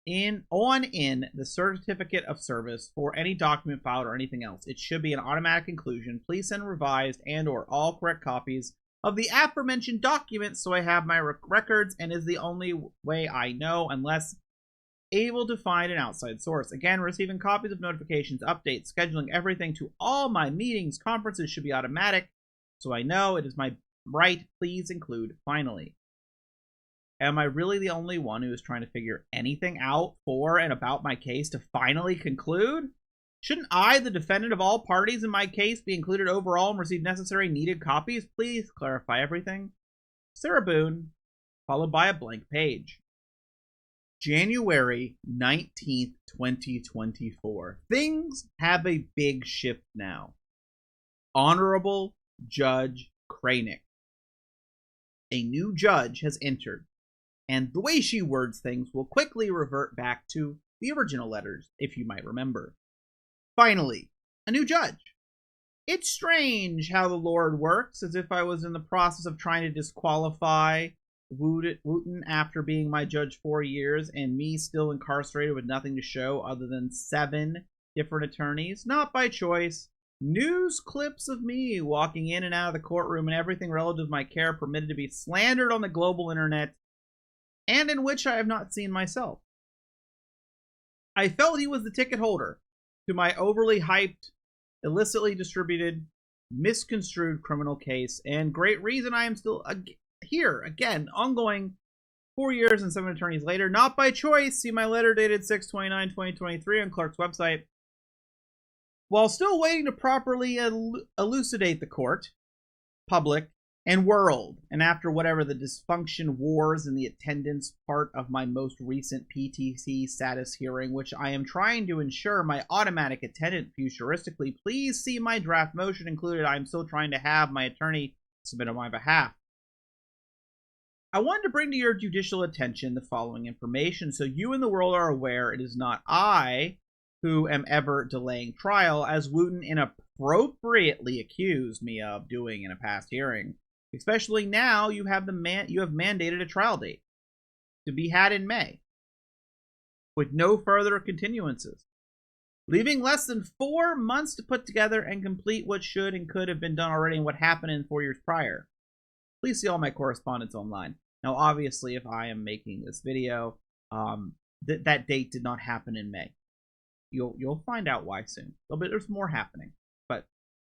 in the certificate of service for any document filed or anything else. It should be an automatic inclusion. Please send revised and or all correct copies of the aforementioned documents so I have my records, and is the only way I know, unless able to find an outside source. Again, receiving copies of notifications, updates, scheduling everything to all my meetings, conferences should be automatic, so I know it is my right. Please include finally. Am I really the only one who is trying to figure anything out for and about my case to finally conclude? Shouldn't I, the defendant of all parties in my case, be included overall and receive necessary needed copies? Please clarify everything. Sarah Boone, followed by a blank page. January 19th, 2024. Things have a big shift now. Honorable Judge Kranick. A new judge has entered, and the way she words things will quickly revert back to the original letters, if you might remember. Finally, a new judge. It's strange how the Lord works, as if I was in the process of trying to disqualify Wooten after being my judge 4 years, and me still incarcerated with nothing to show other than 7 different attorneys, not by choice. News clips of me walking in and out of the courtroom and everything relative to my care permitted to be slandered on the global internet, and in which I have not seen myself. I felt he was the ticket holder to my overly hyped, illicitly distributed, misconstrued criminal case, and great reason I am still here, again, ongoing 4 years and 7 attorneys later, not by choice. See my letter dated 6/29/2023 on Clark's website. While still waiting to properly elucidate the court, public, and world, and after whatever the dysfunction wars in the attendance part of my most recent PTC status hearing, which I am trying to ensure my automatic attendant futuristically, please see my draft motion included. I am still trying to have my attorney submit on my behalf. I wanted to bring to your judicial attention the following information so you and the world are aware it is not I who am ever delaying trial, as Wooten inappropriately accused me of doing in a past hearing. Especially now you have mandated a trial date to be had in May, with no further continuances, leaving less than 4 months to put together and complete what should and could have been done already and what happened in 4 years prior. Please see all my correspondence online. Now, obviously, if I am making this video, that date did not happen in May. You'll find out why soon. There's more happening, but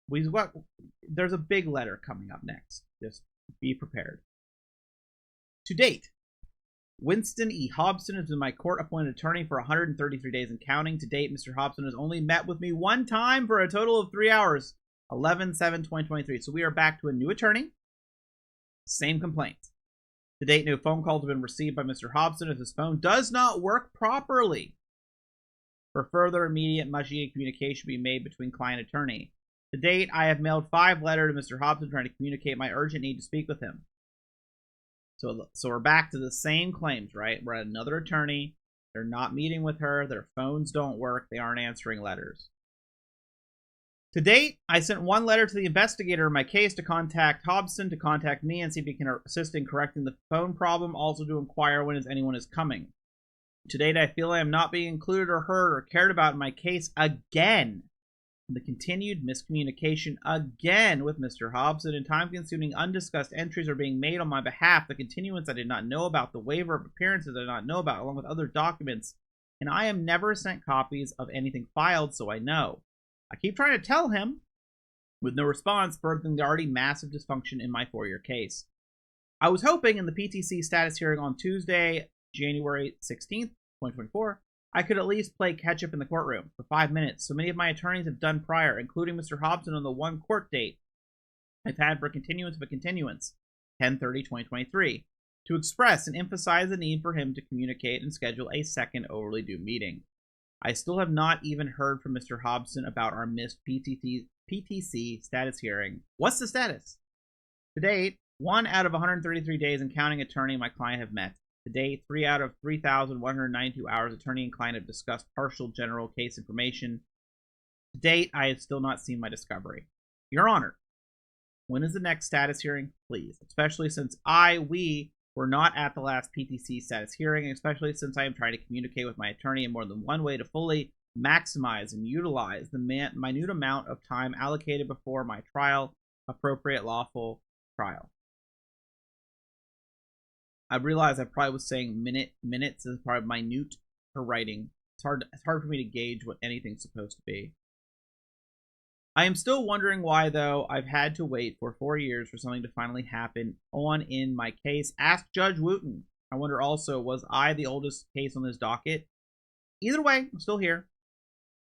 there's a big letter coming up next. Just be prepared. To date, Winston E. Hobson has been my court-appointed attorney for 133 days and counting. To date, Mr. Hobson has only met with me one time for a total of 3 hours, 11/7/2023. So we are back to a new attorney. Same complaints. To date, no phone calls have been received by Mr. Hobson as his phone does not work properly. For further immediate communication be made between client and attorney. To date, I have mailed 5 letters to Mr. Hobson trying to communicate my urgent need to speak with him. So we're back to the same claims, right? We're at another attorney. They're not meeting with her. Their phones don't work. They aren't answering letters. To date, I sent 1 letter to the investigator in my case to contact Hobson to contact me and see if he can assist in correcting the phone problem, also to inquire when anyone is coming. To date, I feel I am not being included or heard or cared about in my case again. The continued miscommunication again with Mr. Hobson and time-consuming undiscussed entries are being made on my behalf. The continuance I did not know about, the waiver of appearances I did not know about, along with other documents, and I am never sent copies of anything filed, so I know. I keep trying to tell him, with no response, furthering the already massive dysfunction in my 4-year case. I was hoping in the PTC status hearing on Tuesday, January 16th, 2024, I could at least play catch-up in the courtroom for 5 minutes. So many of my attorneys have done prior, including Mr. Hobson on the 1 court date I've had for continuance of a continuance, 10/30/2023, to express and emphasize the need for him to communicate and schedule a second overly due meeting. I still have not even heard from Mr. Hobson about our missed PTC status hearing. What's the status? To date, 1 out of 133 days and counting attorney and my client have met. To date, 3 out of 3,192 hours attorney and client have discussed partial general case information. To date, I have still not seen my discovery. Your Honor, when is the next status hearing? Please, especially since we were not at the last PTC status hearing, especially since I am trying to communicate with my attorney in more than one way to fully maximize and utilize the minute amount of time allocated before my trial, appropriate lawful trial. I realize I probably was saying minutes is probably minute for writing. It's hard for me to gauge what anything's supposed to be. I am still wondering why, though, I've had to wait for 4 years for something to finally happen in my case. Ask Judge Wooten. I wonder also, was I the oldest case on this docket? Either way, I'm still here,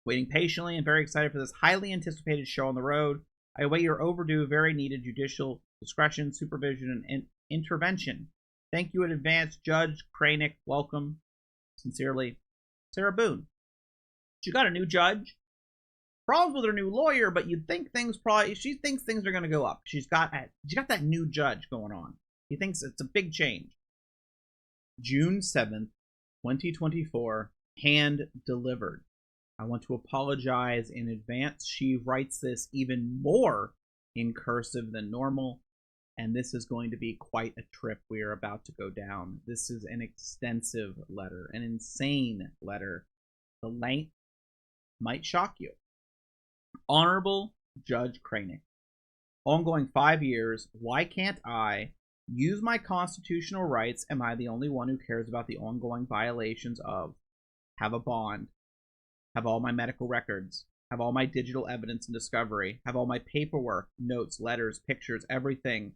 waiting patiently and very excited for this highly anticipated show on the road. I await your overdue, very needed judicial discretion, supervision, and intervention. Thank you in advance, Judge Kranick. Welcome. Sincerely, Sarah Boone. She got a new judge. Problems with her new lawyer, but you'd think she thinks things are going to go up. She got that new judge going on. He thinks it's a big change. June 7th, 2024, hand delivered. I want to apologize in advance. She writes this even more in cursive than normal, and this is going to be quite a trip we are about to go down. This is an extensive letter, an insane letter. The length might shock you. Honorable Judge Cranick, ongoing 5 years, why can't I use my constitutional rights? Am I the only one who cares about the ongoing violations of have a bond, have all my medical records, have all my digital evidence and discovery, have all my paperwork, notes, letters, pictures, everything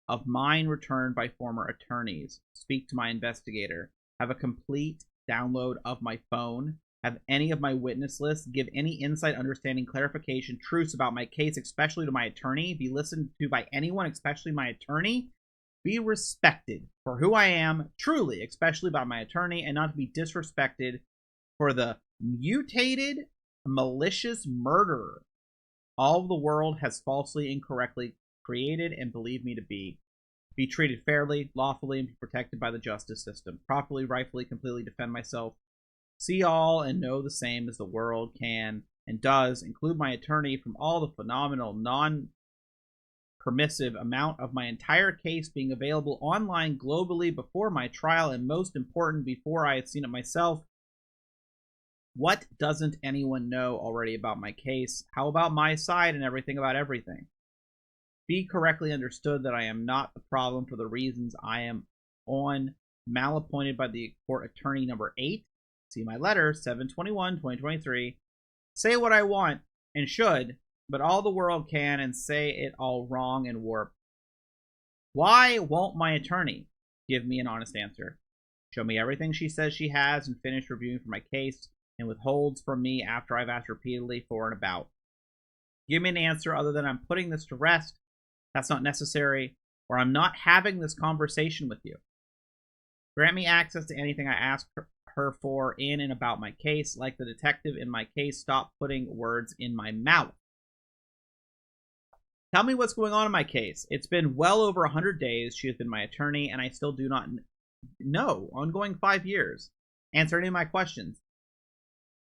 of mine returned by former attorneys, speak to my investigator, have a complete download of my phone, have any of my witness lists, give any insight, understanding, clarification, truths about my case, especially to my attorney, be listened to by anyone, especially my attorney, be respected for who I am, truly, especially by my attorney, and not to be disrespected for the mutated, malicious murderer all the world has falsely, incorrectly created and believed me to be treated fairly, lawfully, and be protected by the justice system, properly, rightfully, completely defend myself, see all and know the same as the world can and does, include my attorney from all the phenomenal, non-permissive amount of my entire case being available online globally before my trial, and most important, before I had seen it myself. What doesn't anyone know already about my case? How about my side and everything about everything? Be correctly understood that I am not the problem for the reasons I am on malappointed by the court attorney number 8. See my letter, 7/21/2023. Say what I want and should, but all the world can and say it all wrong and warped. Why won't my attorney give me an honest answer? Show me everything she says she has and finish reviewing for my case, and withholds from me after I've asked repeatedly for and about. Give me an answer other than I'm putting this to rest, that's not necessary, or I'm not having this conversation with you. Grant me access to anything I ask her for in and about my case. Like the detective in my case, stop putting words in my mouth. Tell me what's going on in my case. It's been well over 100 days she has been my attorney, and I still do not know. Ongoing 5 years. Answer any of my questions.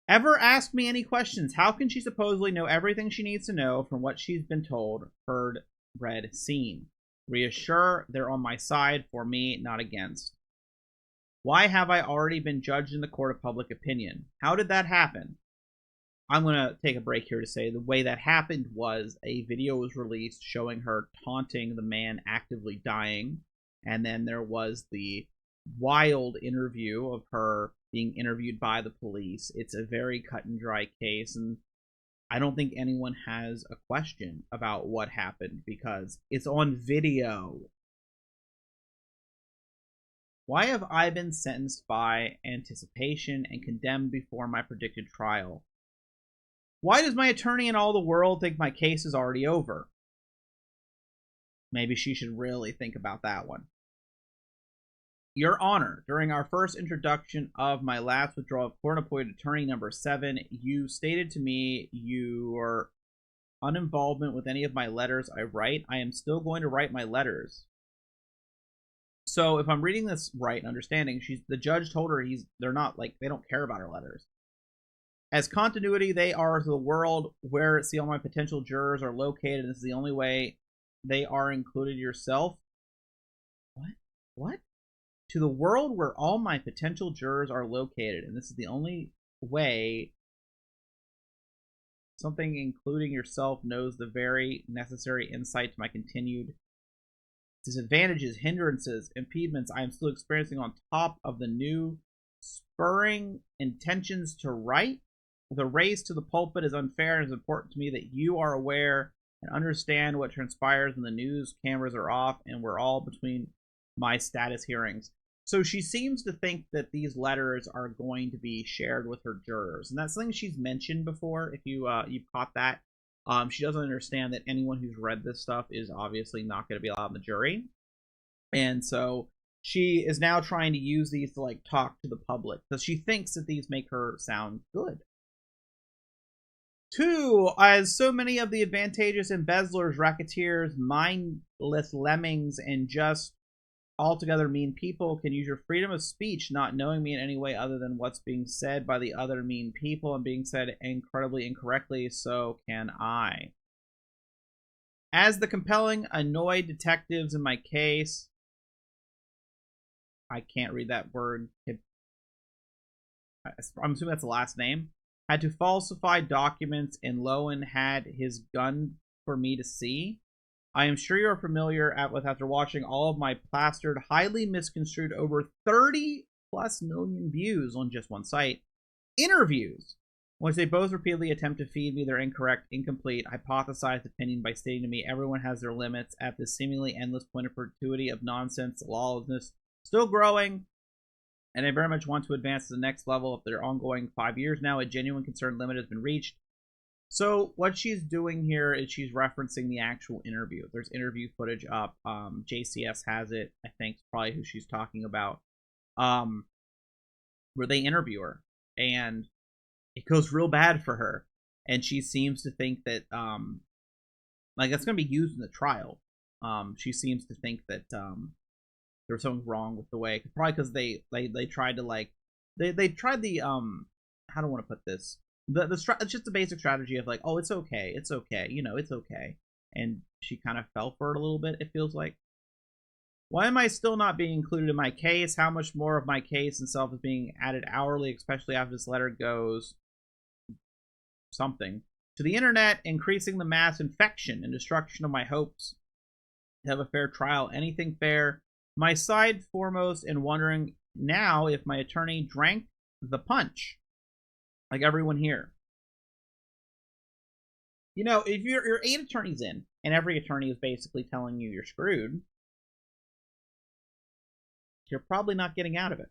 Ever ask me any questions? How can she supposedly know everything she needs to know from what she's been told, heard, read, seen? Reassure they're on my side, for me, not against. Why have I already been judged in the court of public opinion? How did that happen? I'm going to take a break here to say the way that happened was a video was released showing her taunting the man actively dying, and then there was the wild interview of her being interviewed by the police. It's a very cut and dry case, and I don't think anyone has a question about what happened because it's on video. Why have I been sentenced by anticipation and condemned before my predicted trial? Why does my attorney and all the world think my case is already over? Maybe she should really think about that one. Your Honor, during our first introduction of my last withdrawal of court-appointed attorney number 7, you stated to me your uninvolvement with any of my letters I write. I am still going to write my letters. So if I'm reading this right and understanding, the judge told her they're not like they don't care about her letters. As continuity, they are to the world where see all my potential jurors are located. This is the only way they are included yourself. What? To the world where all my potential jurors are located, and this is the only way something including yourself knows the very necessary insight to my continued disadvantages, hindrances, impediments I am still experiencing on top of the new spurring intentions to write. The race to the pulpit is unfair, and it's important to me that you are aware and understand what transpires when the news cameras are off and we're all between my status hearings. So she seems to think that these letters are going to be shared with her jurors, and that's something she's mentioned before. If you've caught that, she doesn't understand that anyone who's read this stuff is obviously not going to be allowed in the jury, and so she is now trying to use these to like talk to the public because she thinks that these make her sound good. 2, as so many of the advantageous embezzlers, racketeers, mindless lemmings, and just altogether mean people can use your freedom of speech, not knowing me in any way other than what's being said by the other mean people and being said incredibly incorrectly, so can I. As the compelling, annoyed detectives in my case, I can't read that word. I'm assuming that's the last name. Had to falsify documents, and Lowen had his gun for me to see. I am sure you're familiar with after watching all of my plastered, highly misconstrued, over 30 plus million views on just one site interviews, which they both repeatedly attempt to feed me their incorrect, incomplete, hypothesized opinion by stating to me everyone has their limits at this seemingly endless point of perpetuity of nonsense, lawlessness, still growing, and I very much want to advance to the next level of their ongoing 5 years now. A genuine concern limit has been reached. So what she's doing here is she's referencing the actual interview. There's interview footage up. JCS has it. I think it's probably who she's talking about. Where they interview her, and it goes real bad for her, and she seems to think that like that's going to be used in the trial. She seems to think that there was something wrong with the way, probably because they tried to like they tried the how do I want to put this, it's just the basic strategy of like, oh, it's okay, it's okay, you know, it's okay, and she kind of fell for it a little bit, it feels like. Why am I still not being included in my case? How much more of my case itself is being added hourly, especially after this letter goes something to the internet, increasing the mass infection and destruction of my hopes to have a fair trial, anything fair. My side foremost, and wondering now if my attorney drank the punch, like everyone here. You know, if you're 8 attorneys in, and every attorney is basically telling you you're screwed, you're probably not getting out of it.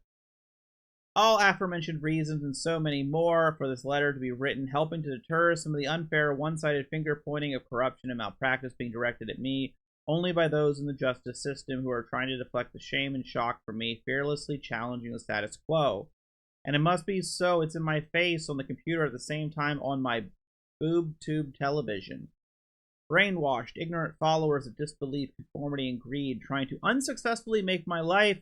All aforementioned reasons and so many more for this letter to be written, helping to deter some of the unfair, one-sided finger-pointing of corruption and malpractice being directed at me only by those in the justice system who are trying to deflect the shame and shock from me, fearlessly challenging the status quo. And it must be so. It's in my face on the computer at the same time on my boob tube television. Brainwashed, ignorant followers of disbelief, conformity, and greed, trying to unsuccessfully make my life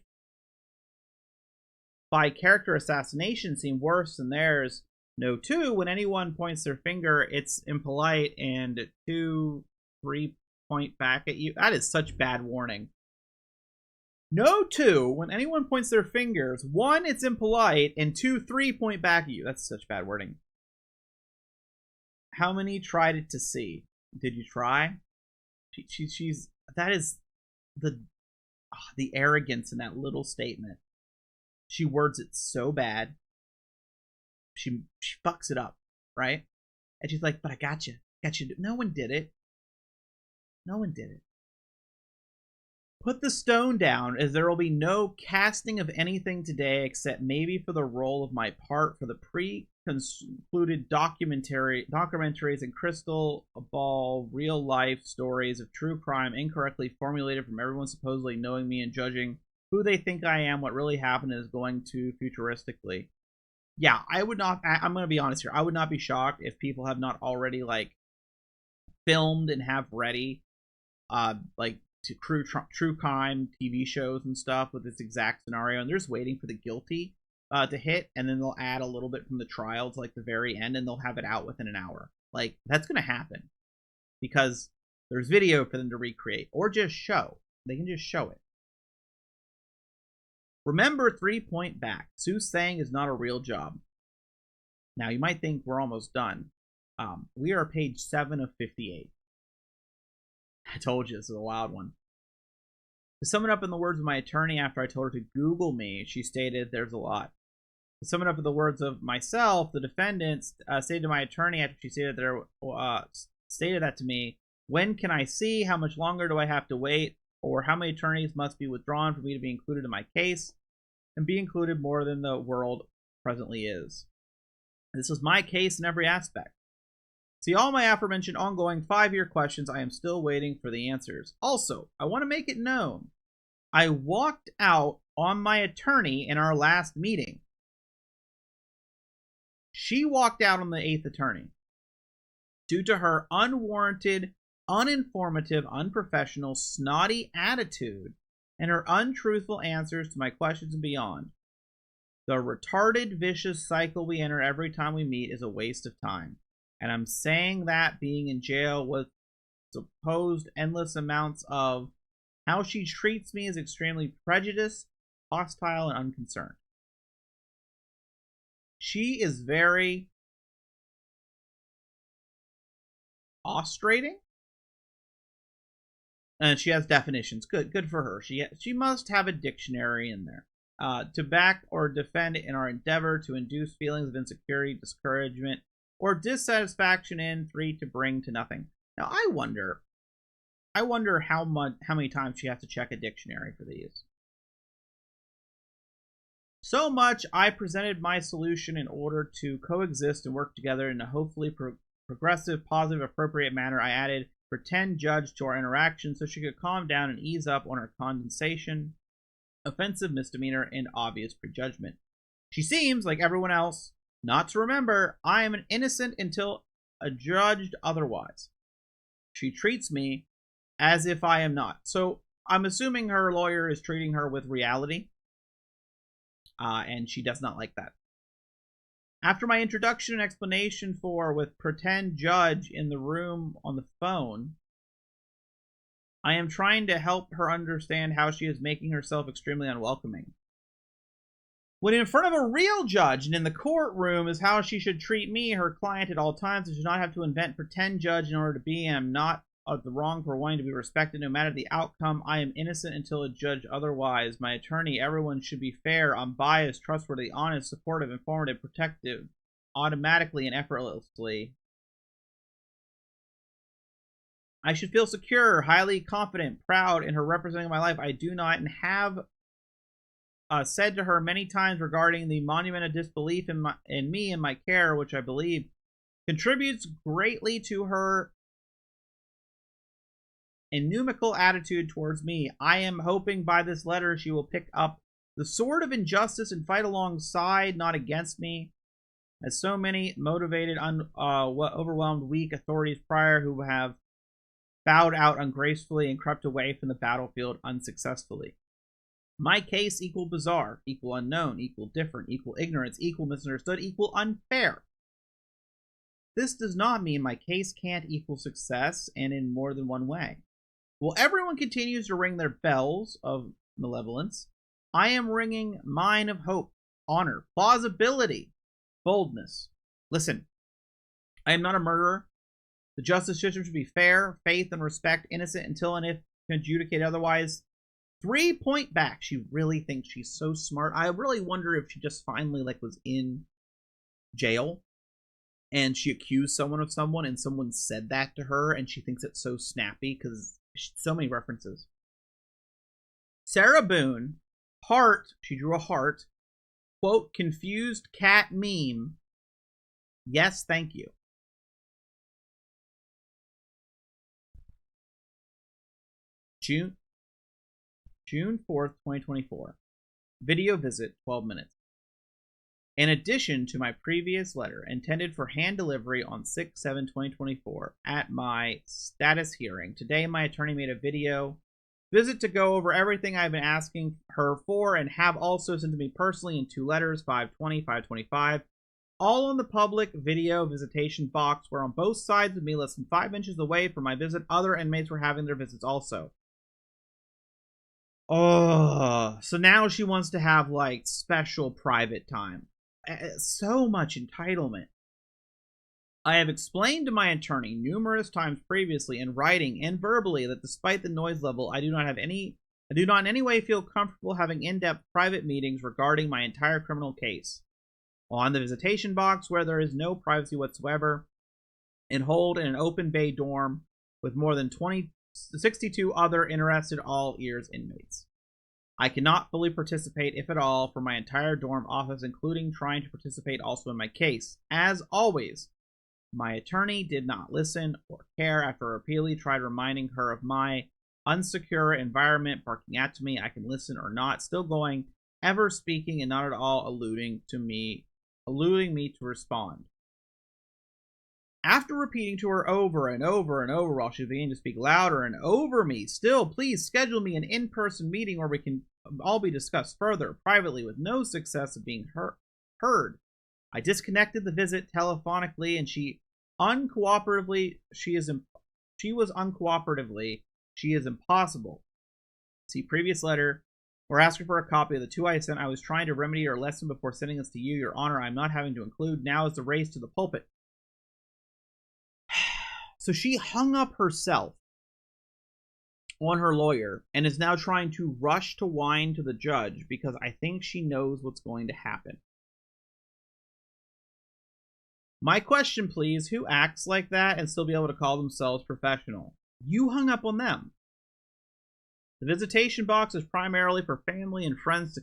by character assassination seem worse than theirs. No, 2, when anyone points their finger, it's impolite, and 2, 3 point back at you. That is such bad warning. No, 2, when anyone points their fingers, 1, it's impolite, and 2, 3 point back at you. That's such bad wording. How many tried it to see? Did you try? She's that is the arrogance in that little statement. She words it so bad. She fucks it up, right? And she's like, but I got you. No one did it. No one did it. Put the stone down, as there will be no casting of anything today except maybe for the role of my part for the pre-concluded documentaries and crystal ball real-life stories of true crime incorrectly formulated from everyone supposedly knowing me and judging who they think I am, what really happened is going to futuristically. Yeah, I would not, I'm going to be honest here, I would not be shocked if people have not already, like, filmed and have ready, like, to true crime TV shows and stuff with this exact scenario, and they're just waiting for the guilty to hit, and then they'll add a little bit from the trial to, like, the very end, and they'll have it out within an hour. Like, that's going to happen. Because there's video for them to recreate, or just show. They can just show it. Remember 3 point back. Soothsaying is not a real job. Now, you might think we're almost done. We are page 7 of 58. I told you, this is a wild one. To sum it up in the words of my attorney after I told her to Google me, she stated, there's a lot. To sum it up in the words of myself, the defendant stated to my attorney after she stated that to me, when can I see? How much longer do I have to wait? Or how many attorneys must be withdrawn for me to be included in my case and be included more than the world presently is. This was my case in every aspect. See all my aforementioned ongoing 5-year questions, I am still waiting for the answers. Also, I want to make it known, I walked out on my attorney in our last meeting. She walked out on the 8th attorney due to her unwarranted, uninformative, unprofessional, snotty attitude and her untruthful answers to my questions and beyond. The retarded, vicious cycle we enter every time we meet is a waste of time. And I'm saying that being in jail with supposed endless amounts of how she treats me is extremely prejudiced, hostile, and unconcerned. She is very Ostrating? And she has definitions. Good for her. She must have a dictionary in there. To back or defend in our endeavor to induce feelings of insecurity, discouragement, or dissatisfaction in. 3, to bring to nothing. Now, I wonder how many times she has to check a dictionary for these. So much I presented my solution in order to coexist and work together in a hopefully progressive, positive, appropriate manner. I added pretend judge to our interaction so she could calm down and ease up on her condensation, offensive misdemeanor, and obvious prejudgment. She seems, like everyone else, not to remember I am an innocent until adjudged otherwise. She treats me as if I am not. So I'm assuming her lawyer is treating her with reality, and she does not like that. After my introduction and explanation with pretend judge in the room on the phone, I am trying to help her understand how she is making herself extremely unwelcoming. When in front of a real judge and in the courtroom is how she should treat me, her client, at all times, and should not have to invent pretend judge in order to be. I am not of the wrong for wanting to be respected no matter the outcome. I am innocent until a judge otherwise. My attorney, everyone should be fair, unbiased, trustworthy, honest, supportive, informative, protective, automatically and effortlessly. I should feel secure, highly confident, proud in her representing my life. I do not, and have said to her many times regarding the monument of disbelief in me and my care, which I believe contributes greatly to her inimical attitude towards me. I am hoping by this letter she will pick up the sword of injustice and fight alongside, not against me, as so many motivated, overwhelmed, weak authorities prior who have bowed out ungracefully and crept away from the battlefield unsuccessfully. My case equal bizarre, equal unknown, equal different, equal ignorance, equal misunderstood, equal unfair. This does not mean my case can't equal success, and in more than one way. While everyone continues to ring their bells of malevolence, I am ringing mine of hope, honor, plausibility, boldness. Listen, I am not a murderer. The justice system should be fair, faith, and respect, innocent until and if adjudicated otherwise. 3 point back. She really thinks she's so smart. I really wonder if she just finally was in jail and she accused someone of someone and someone said that to her and she thinks it's so snappy because so many references. Sarah Boone, heart, she drew a heart, quote, confused cat meme. Yes, thank you. June 4th, 2024. Video visit, 12 minutes. In addition to my previous letter, intended for hand delivery on 6/7/2024 at my status hearing, today my attorney made a video visit to go over everything I've been asking her for and have also sent to me personally in 2 letters, 5/20, 5/25, all in the public video visitation box, where on both sides of me, less than 5 inches away from my visit, other inmates were having their visits also. Oh, so now she wants to have special private time. So much entitlement. I have explained to my attorney numerous times previously in writing and verbally that despite the noise level, I do not in any way feel comfortable having in-depth private meetings regarding my entire criminal case. On the visitation box, where there is no privacy whatsoever, and hold in an open bay dorm with more than 62 other interested all ears inmates. I cannot fully participate, if at all, for my entire dorm office, including trying to participate also in my case. As always, my attorney did not listen or care after I repeatedly tried reminding her of my unsecure environment, barking out to me I can listen or not, still going, ever speaking and not at all alluding me to respond. After repeating to her over and over and over while she was beginning to speak louder and over me, still, please schedule me an in-person meeting where we can all be discussed further, privately, with no success of being heard. I disconnected the visit telephonically, and she is impossible. See previous letter. We're asking for a copy of the 2 I sent. I was trying to remedy your lesson before sending this to you, Your Honor. I'm not having to include. Now is the race to the pulpit. So she hung up herself on her lawyer and is now trying to rush to whine to the judge because I think she knows what's going to happen. My question, please, who acts like that and still be able to call themselves professional? You hung up on them. The visitation box is primarily for family and friends to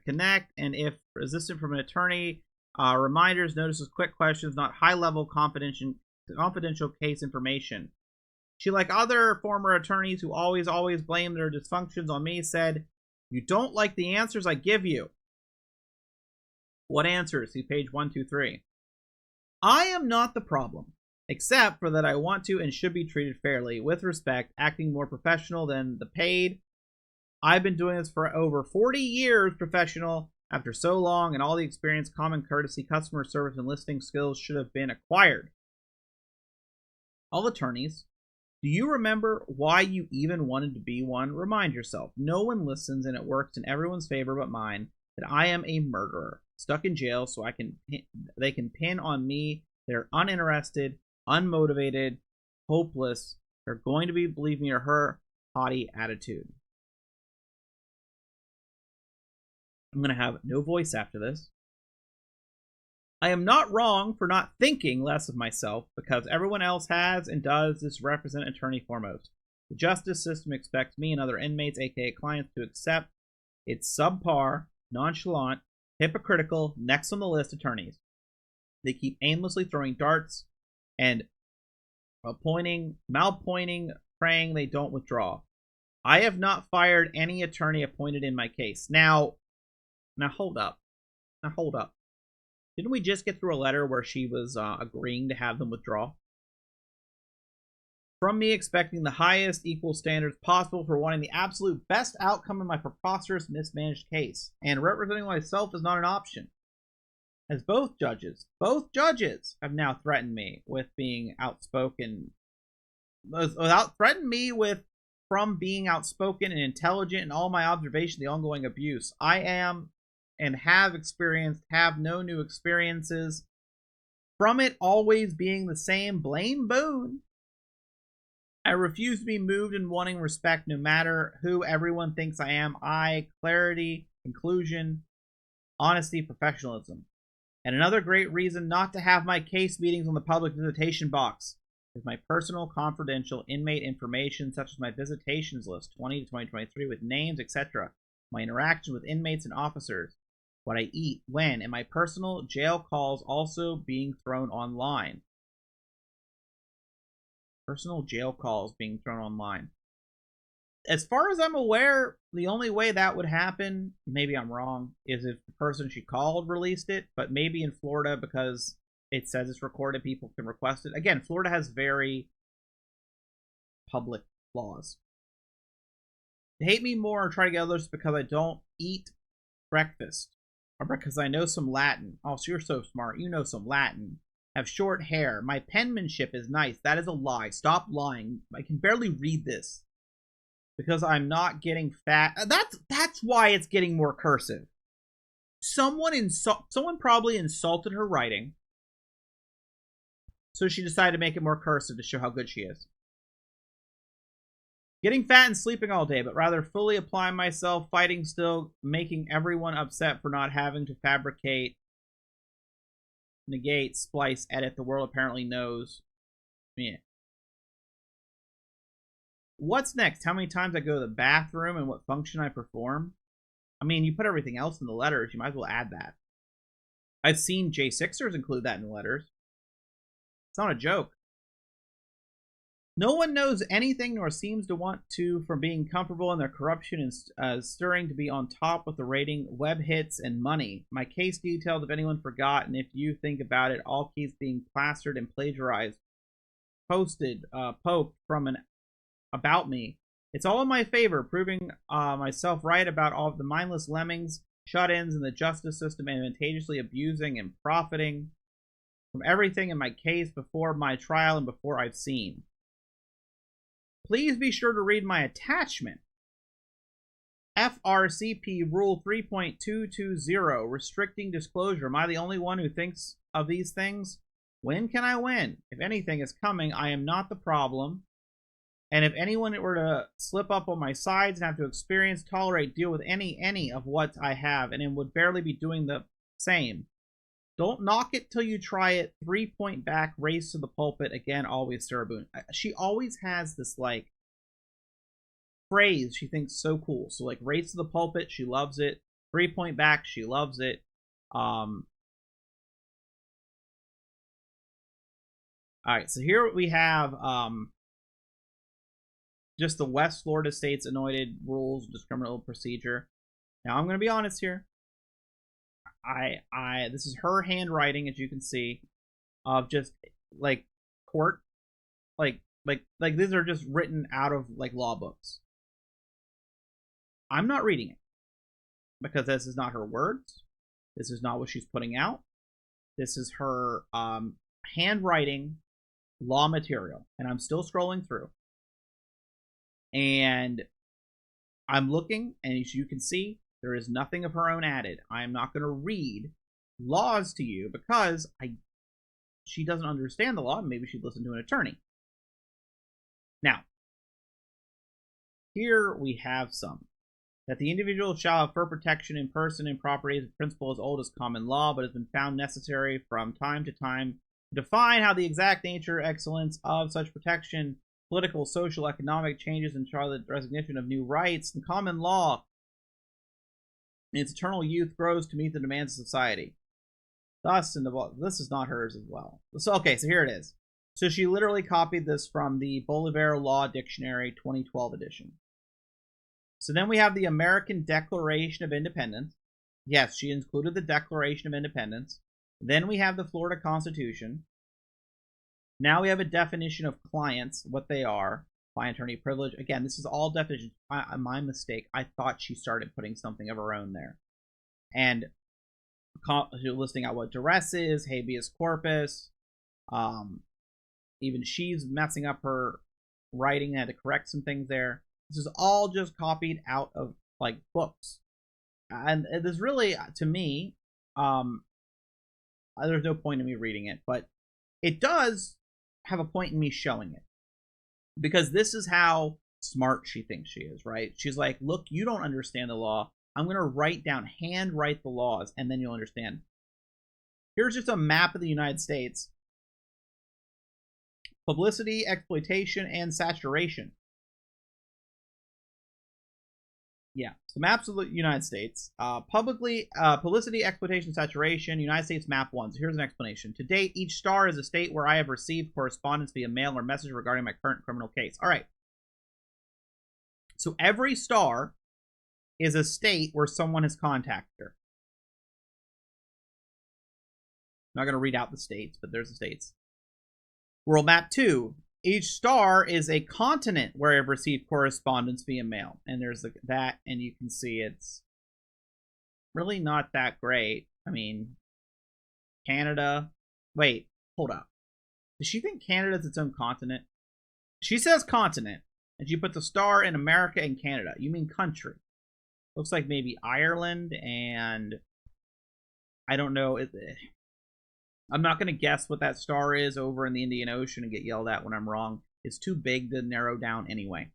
connect, and if resistant from an attorney, reminders, notices, quick questions, not high-level confidential case information. She, like other former attorneys who always blame their dysfunctions on me, said, "You don't like the answers I give you." What answers? See page 123. I am not the problem, except for that I want to and should be treated fairly, with respect, acting more professional than the paid. I've been doing this for over 40 years professional. After so long, and all the experience, common courtesy, customer service, and listing skills should have been acquired. All attorneys, do you remember why you even wanted to be one? Remind yourself. No one listens, and it works in everyone's favor but mine, that I am a murderer, stuck in jail so they can pin on me. They're uninterested, unmotivated, hopeless. They're going to believe me or her haughty attitude. I'm going to have no voice after this. I am not wrong for not thinking less of myself, because everyone else has and does this represent attorney foremost. The justice system expects me and other inmates, aka clients, to accept its subpar, nonchalant, hypocritical, next on the list attorneys. They keep aimlessly throwing darts and malpointing, praying they don't withdraw. I have not fired any attorney appointed in my case. Now hold up. Didn't we just get through a letter where she was agreeing to have them withdraw? From me expecting the highest equal standards possible for wanting the absolute best outcome in my preposterous mismanaged case. And representing myself is not an option. As both judges have now threatened me with being outspoken. From being outspoken and intelligent in all my observation of the ongoing abuse. I am and have no new experiences. From it always being the same, blame Boone. I refuse to be moved in wanting respect no matter who everyone thinks I am. Clarity, inclusion, honesty, professionalism. And another great reason not to have my case meetings on the public visitation box is my personal confidential inmate information, such as my visitations list 20 to 2023 with names, etc., my interaction with inmates and officers, what I eat, when, and my personal jail calls also being thrown online. Personal jail calls being thrown online. As far as I'm aware, the only way that would happen, maybe I'm wrong, is if the person she called released it, but maybe in Florida, because it says it's recorded, people can request it. Again, Florida has very public laws. To hate me more or try to get others because I don't eat breakfast. Or because I know some Latin. Oh, so you're so smart. You know some Latin. Have short hair. My penmanship is nice. That is a lie. Stop lying. I can barely read this. Because I'm not getting fat. That's why it's getting more cursive. Someone probably insulted her writing. So she decided to make it more cursive to show how good she is. Getting fat and sleeping all day, but rather fully applying myself, fighting still, making everyone upset for not having to fabricate, negate, splice, edit. The world apparently knows. Yeah. What's next? How many times I go to the bathroom and what function I perform? I mean, you put everything else in the letters. You might as well add that. I've seen J6ers include that in the letters. It's not a joke. No one knows anything nor seems to want to from being comfortable in their corruption and stirring to be on top with the rating, web hits, and money. My case detailed, if anyone forgot, and if you think about it, all keys being plastered and plagiarized, poked from an about me. It's all in my favor, proving myself right about all of the mindless lemmings, shut-ins in the justice system, advantageously abusing and profiting from everything in my case before my trial and before I've seen. Please be sure to read my attachment. FRCP Rule 3.220, restricting disclosure. Am I the only one who thinks of these things? When can I win? If anything is coming, I am not the problem. And if anyone were to slip up on my sides and have to experience, tolerate, deal with any of what I have, and it would barely be doing the same. Don't knock it till you try it. 3-point back, race to the pulpit. Again, always Sarah Boone. She always has this, like, phrase she thinks so cool. So, like, race to the pulpit, she loves it. 3-point back, she loves it. Alright, so here we have just the West Florida state's anointed rules of criminal procedure. Now, I'm going to be honest here. This is her handwriting, as you can see, of just, like, court. Like these are just written out of, like, law books. I'm not reading it. Because this is not her words. This is not what she's putting out. This is her handwriting law material. And I'm still scrolling through. And I'm looking, and as you can see, there is nothing of her own added. I am not going to read laws to you because she doesn't understand the law. Maybe she'd listen to an attorney. Now, here we have some. That the individual shall have fur protection in person and property is a principle as old as common law, but has been found necessary from time to time to define how the exact nature, excellence of such protection, political, social, economic changes, and the recognition of new rights and common law in its eternal youth grows to meet the demands of society. Thus, this is not hers as well. So, okay, so here it is. So she literally copied this from the Bolivar Law Dictionary 2012 edition. So then we have the American Declaration of Independence. Yes, she included the Declaration of Independence. Then we have the Florida Constitution. Now we have a definition of clients, what they are. Client attorney privilege. Again, this is all definitions. My mistake. I thought she started putting something of her own there. And listing out what duress is, habeas corpus. Even she's messing up her writing. I had to correct some things there. This is all just copied out of, like, books. And there's really, to me, there's no point in me reading it. But it does have a point in me showing it. Because this is how smart she thinks she is, right? She's like, look, you don't understand the law. I'm going to handwrite the laws, and then you'll understand. Here's just a map of the United States. Publicity, exploitation, and saturation. Yeah, so maps of the United States. Publicity, exploitation, saturation, United States map 1. So here's an explanation. To date, each star is a state where I have received correspondence via mail or message regarding my current criminal case. All right. So every star is a state where someone has contacted her. I'm not going to read out the states, but there's the states. World map 2. Each star is a continent where I've received correspondence via mail. And there's that, and you can see it's really not that great. I mean, Canada. Wait, hold up. Does she think Canada's its own continent? She says continent, and she puts a star in America and Canada. You mean country. Looks like maybe Ireland and I don't know. I'm not going to guess what that star is over in the Indian Ocean and get yelled at when I'm wrong. It's too big to narrow down anyway.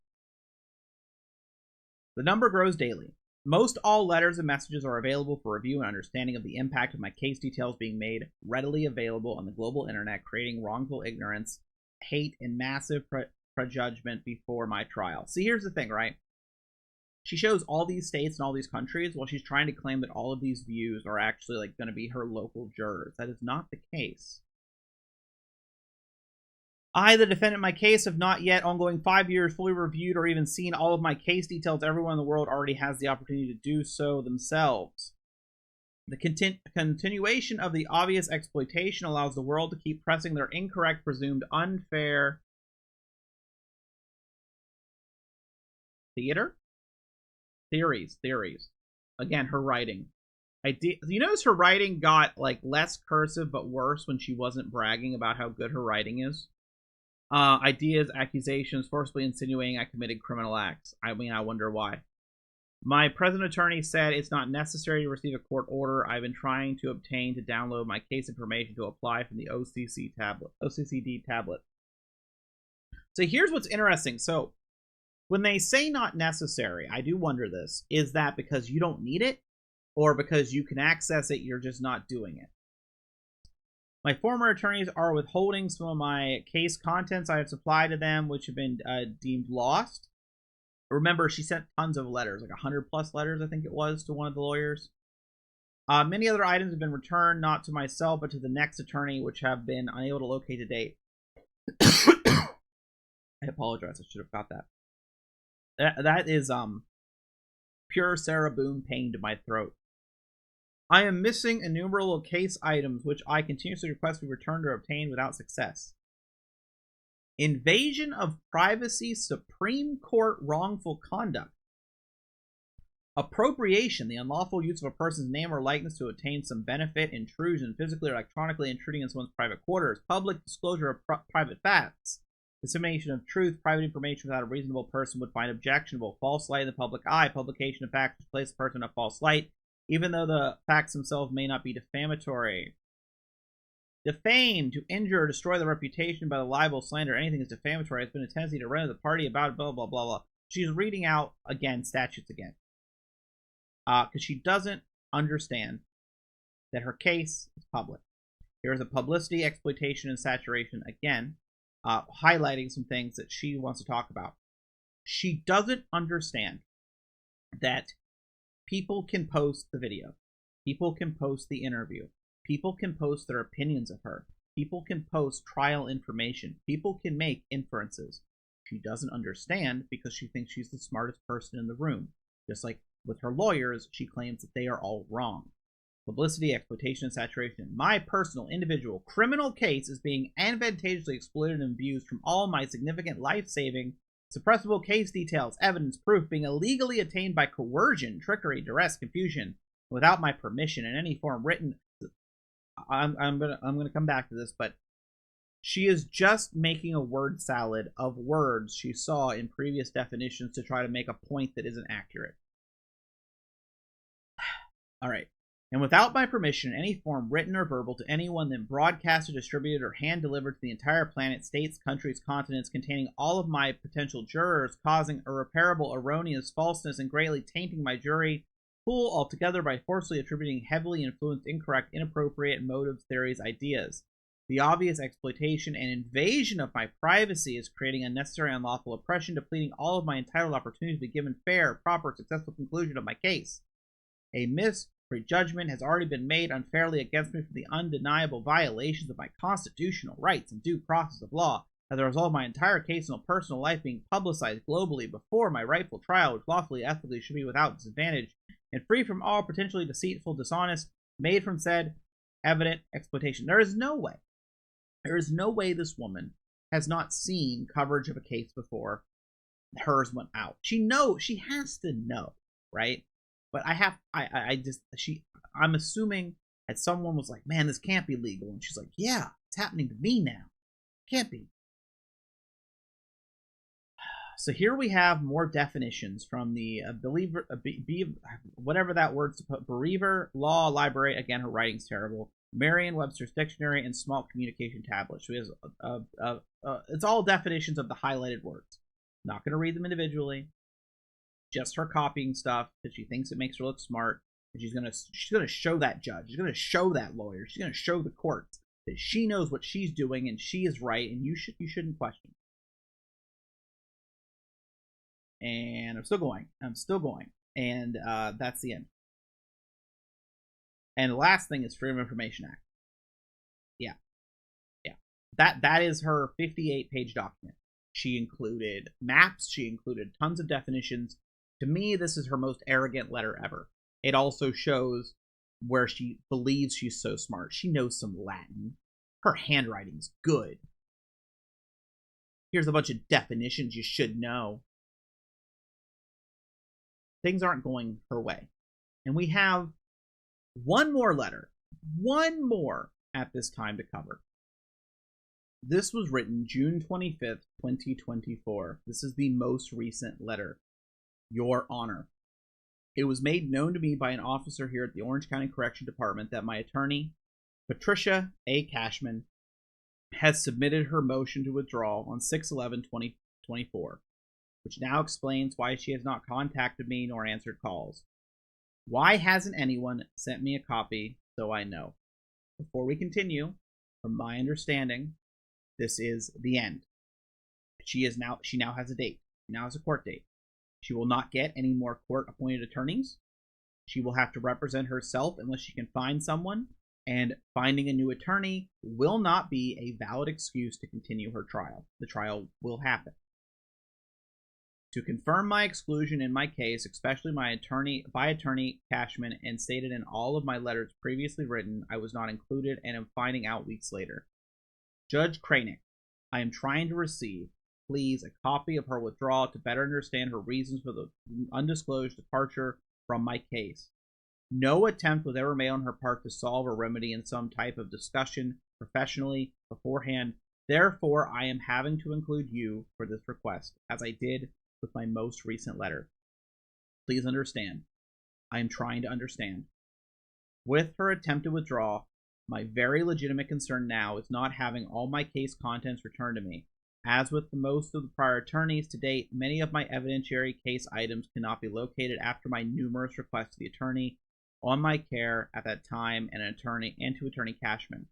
The number grows daily. Most all letters and messages are available for review and understanding of the impact of my case details being made readily available on the global internet, creating wrongful ignorance, hate, and massive prejudgment before my trial. See, here's the thing, right? She shows all these states and all these countries while she's trying to claim that all of these views are actually, like, going to be her local jurors. That is not the case. I, the defendant in my case, have not yet, ongoing 5 years, fully reviewed or even seen all of my case details. Everyone in the world already has the opportunity to do so themselves. The continuation of the obvious exploitation allows the world to keep pressing their incorrect, presumed unfair theories. Again, her writing. You notice her writing got, like, less cursive but worse when she wasn't bragging about how good her writing is. Ideas, accusations, forcibly insinuating I committed criminal acts. I mean, I wonder why. My present attorney said it's not necessary to receive a court order. I've been trying to obtain to download my case information to apply from the OCCD tablet. So here's what's interesting. So when they say not necessary, I do wonder this. Is that because you don't need it? Or because you can access it, you're just not doing it? My former attorneys are withholding some of my case contents I have supplied to them, which have been deemed lost. Remember, she sent tons of letters, like 100 plus letters, I think it was, to one of the lawyers. Many other items have been returned, not to myself, but to the next attorney, which have been unable to locate to date. I apologize. I should have got that. That is pure Sarah Boone pain to my throat. I am missing innumerable case items, which I continuously request be returned or obtained without success. Invasion of privacy, Supreme Court wrongful conduct. Appropriation, the unlawful use of a person's name or likeness to obtain some benefit, intrusion, physically or electronically intruding in someone's private quarters, public disclosure of private facts, dissemination of truth, private information without a reasonable person would find objectionable, false light in the public eye, publication of facts which place a person in a false light, even though the facts themselves may not be defamatory. Defame, to injure or destroy the reputation by the libel, slander, anything that's defamatory, has been a tendency to render the party about blah, blah, blah, blah. She's reading out, again, statutes again. Because she doesn't understand that her case is public. Here's a publicity, exploitation, and saturation, again, highlighting some things that she wants to talk about. She doesn't understand that people can post the video. People can post the interview. People can post their opinions of her. People can post trial information. People can make inferences. She doesn't understand because she thinks she's the smartest person in the room. Just like with her lawyers, she claims that they are all wrong. Publicity, exploitation, and saturation. My personal, individual, criminal case is being advantageously exploited and abused from all my significant life-saving, suppressible case details, evidence, proof being illegally attained by coercion, trickery, duress, confusion, without my permission in any form written. I'm gonna come back to this, but she is just making a word salad of words she saw in previous definitions to try to make a point that isn't accurate. All right. And without my permission in any form, written or verbal, to anyone then broadcasted, distributed, or hand-delivered to the entire planet, states, countries, continents, containing all of my potential jurors, causing irreparable, erroneous falseness, and greatly tainting my jury pool altogether by forcibly attributing heavily influenced, incorrect, inappropriate motives, theories, ideas. The obvious exploitation and invasion of my privacy is creating unnecessary unlawful oppression, depleting all of my entitled opportunities to be given fair, proper, successful conclusion of my case. A misprejudgment has already been made unfairly against me for the undeniable violations of my constitutional rights and due process of law, as a result of my entire case and personal life being publicized globally before my rightful trial, which lawfully, ethically should be without disadvantage, and free from all potentially deceitful, dishonest, made from said evident exploitation. There is no way this woman has not seen coverage of a case before hers went out. She has to know, right? But I'm assuming that someone was like, man, this can't be legal. And she's like, yeah, it's happening to me now. Can't be. So here we have more definitions from the whatever that word's supposed, Bereaver Law Library. Again, her writing's terrible. Merriam-Webster's Dictionary and Small Communication Tablet. So it's all definitions of the highlighted words. Not going to read them individually. Just her copying stuff because she thinks it makes her look smart. And she's gonna show that judge. She's gonna show that lawyer. She's gonna show the courts that she knows what she's doing and she is right, and you shouldn't question. And I'm still going. And that's the end. And the last thing is Freedom of Information Act. Yeah. That is her 58-page document. She included maps. She included tons of definitions. To me, this is her most arrogant letter ever. It also shows where she believes she's so smart. She knows some Latin. Her handwriting's good. Here's a bunch of definitions you should know. Things aren't going her way. And we have one more letter. One more at this time to cover. This was written June 25th, 2024. This is the most recent letter. Your Honor, It was made known to me by an officer here at the Orange County Correction Department that my attorney, Patricia A. Cashman, has submitted her motion to withdraw on 6/11/2024, which now explains why she has not contacted me nor answered calls. Why hasn't anyone sent me a copy so I know? Before we continue, from my understanding, this is the end. She now has a date. She now has a court date. She will not get any more court-appointed attorneys. She will have to represent herself unless she can find someone, and finding a new attorney will not be a valid excuse to continue her trial. The trial will happen. To confirm my exclusion in my case, especially by attorney Cashman, and stated in all of my letters previously written, I was not included and am finding out weeks later. Judge Kranick, I am trying to receive, please, a copy of her withdrawal to better understand her reasons for the undisclosed departure from my case. No attempt was ever made on her part to solve or remedy in some type of discussion professionally beforehand. Therefore, I am having to include you for this request, as I did with my most recent letter. Please understand. I am trying to understand. With her attempted withdrawal, my very legitimate concern now is not having all my case contents returned to me. As with most of the prior attorneys to date, many of my evidentiary case items cannot be located after my numerous requests to the attorney on my care at that time and to Attorney Cashman.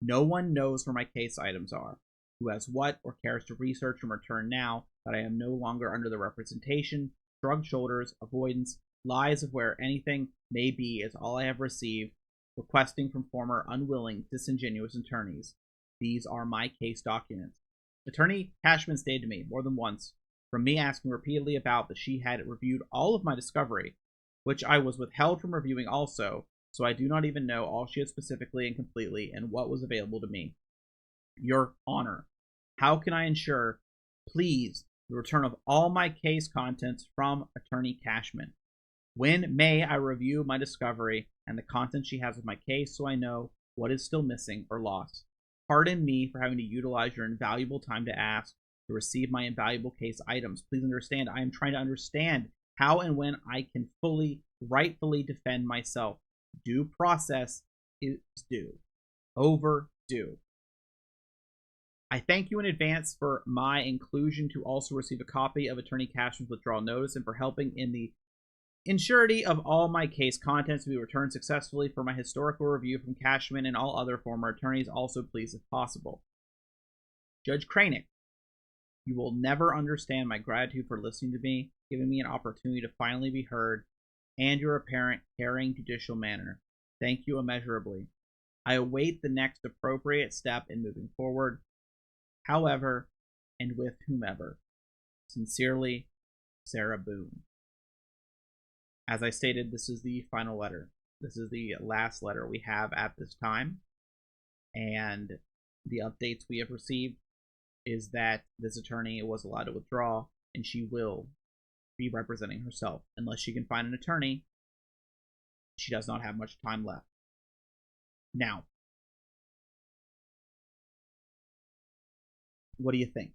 No one knows where my case items are, who has what, or cares to research and return now that I am no longer under the representation, shrugged shoulders, avoidance, lies of where anything may be is all I have received, requesting from former unwilling, disingenuous attorneys. These are my case documents. Attorney Cashman stated to me more than once, from me asking repeatedly about, that she had reviewed all of my discovery, which I was withheld from reviewing also, so I do not even know all she had specifically and completely and what was available to me. Your Honor, how can I ensure, please, the return of all my case contents from Attorney Cashman? When may I review my discovery and the contents she has of my case so I know what is still missing or lost? Pardon me for having to utilize your invaluable time to ask to receive my invaluable case items. Please understand, I am trying to understand how and when I can fully, rightfully defend myself. Due process is due. Overdue. I thank you in advance for my inclusion to also receive a copy of Attorney Cashman's withdrawal notice and for helping in the ensurety of all my case contents to be returned successfully for my historical review from Cashman and all other former attorneys. Also, please, if possible. Judge Kranick, you will never understand my gratitude for listening to me, giving me an opportunity to finally be heard, and your apparent caring judicial manner. Thank you immeasurably. I await the next appropriate step in moving forward, however, and with whomever. Sincerely, Sarah Boone. As I stated, this is the final letter. This is the last letter we have at this time. And the updates we have received is that this attorney was allowed to withdraw, and she will be representing herself. Unless she can find an attorney, she does not have much time left. Now, what do you think?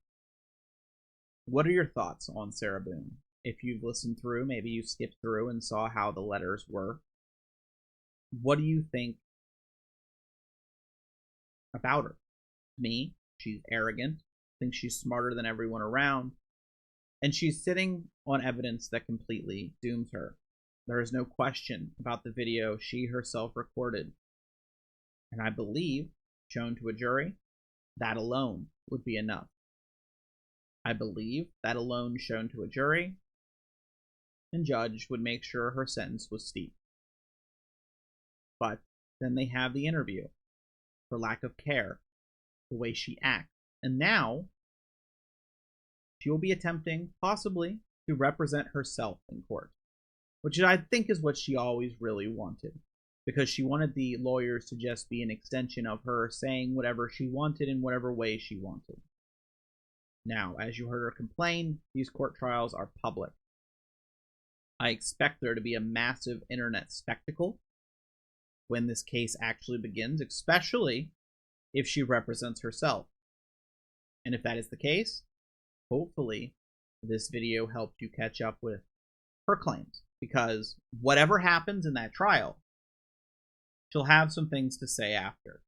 What are your thoughts on Sarah Boone? If you've listened through, maybe you skipped through and saw how the letters were. What do you think about her? Me, she's arrogant, thinks she's smarter than everyone around, and she's sitting on evidence that completely dooms her. There is no question about the video she herself recorded, and I believe, shown to a jury, that alone would be enough. I believe that alone shown to a jury and judge would make sure her sentence was steep. But then they have the interview, her lack of care, the way she acts, and now she will be attempting, possibly, to represent herself in court, which I think is what she always really wanted, because she wanted the lawyers to just be an extension of her saying whatever she wanted in whatever way she wanted. Now, as you heard her complain, these court trials are public. I expect there to be a massive internet spectacle when this case actually begins, especially if she represents herself. And if that is the case, hopefully this video helped you catch up with her claims. because whatever happens in that trial, she'll have some things to say after.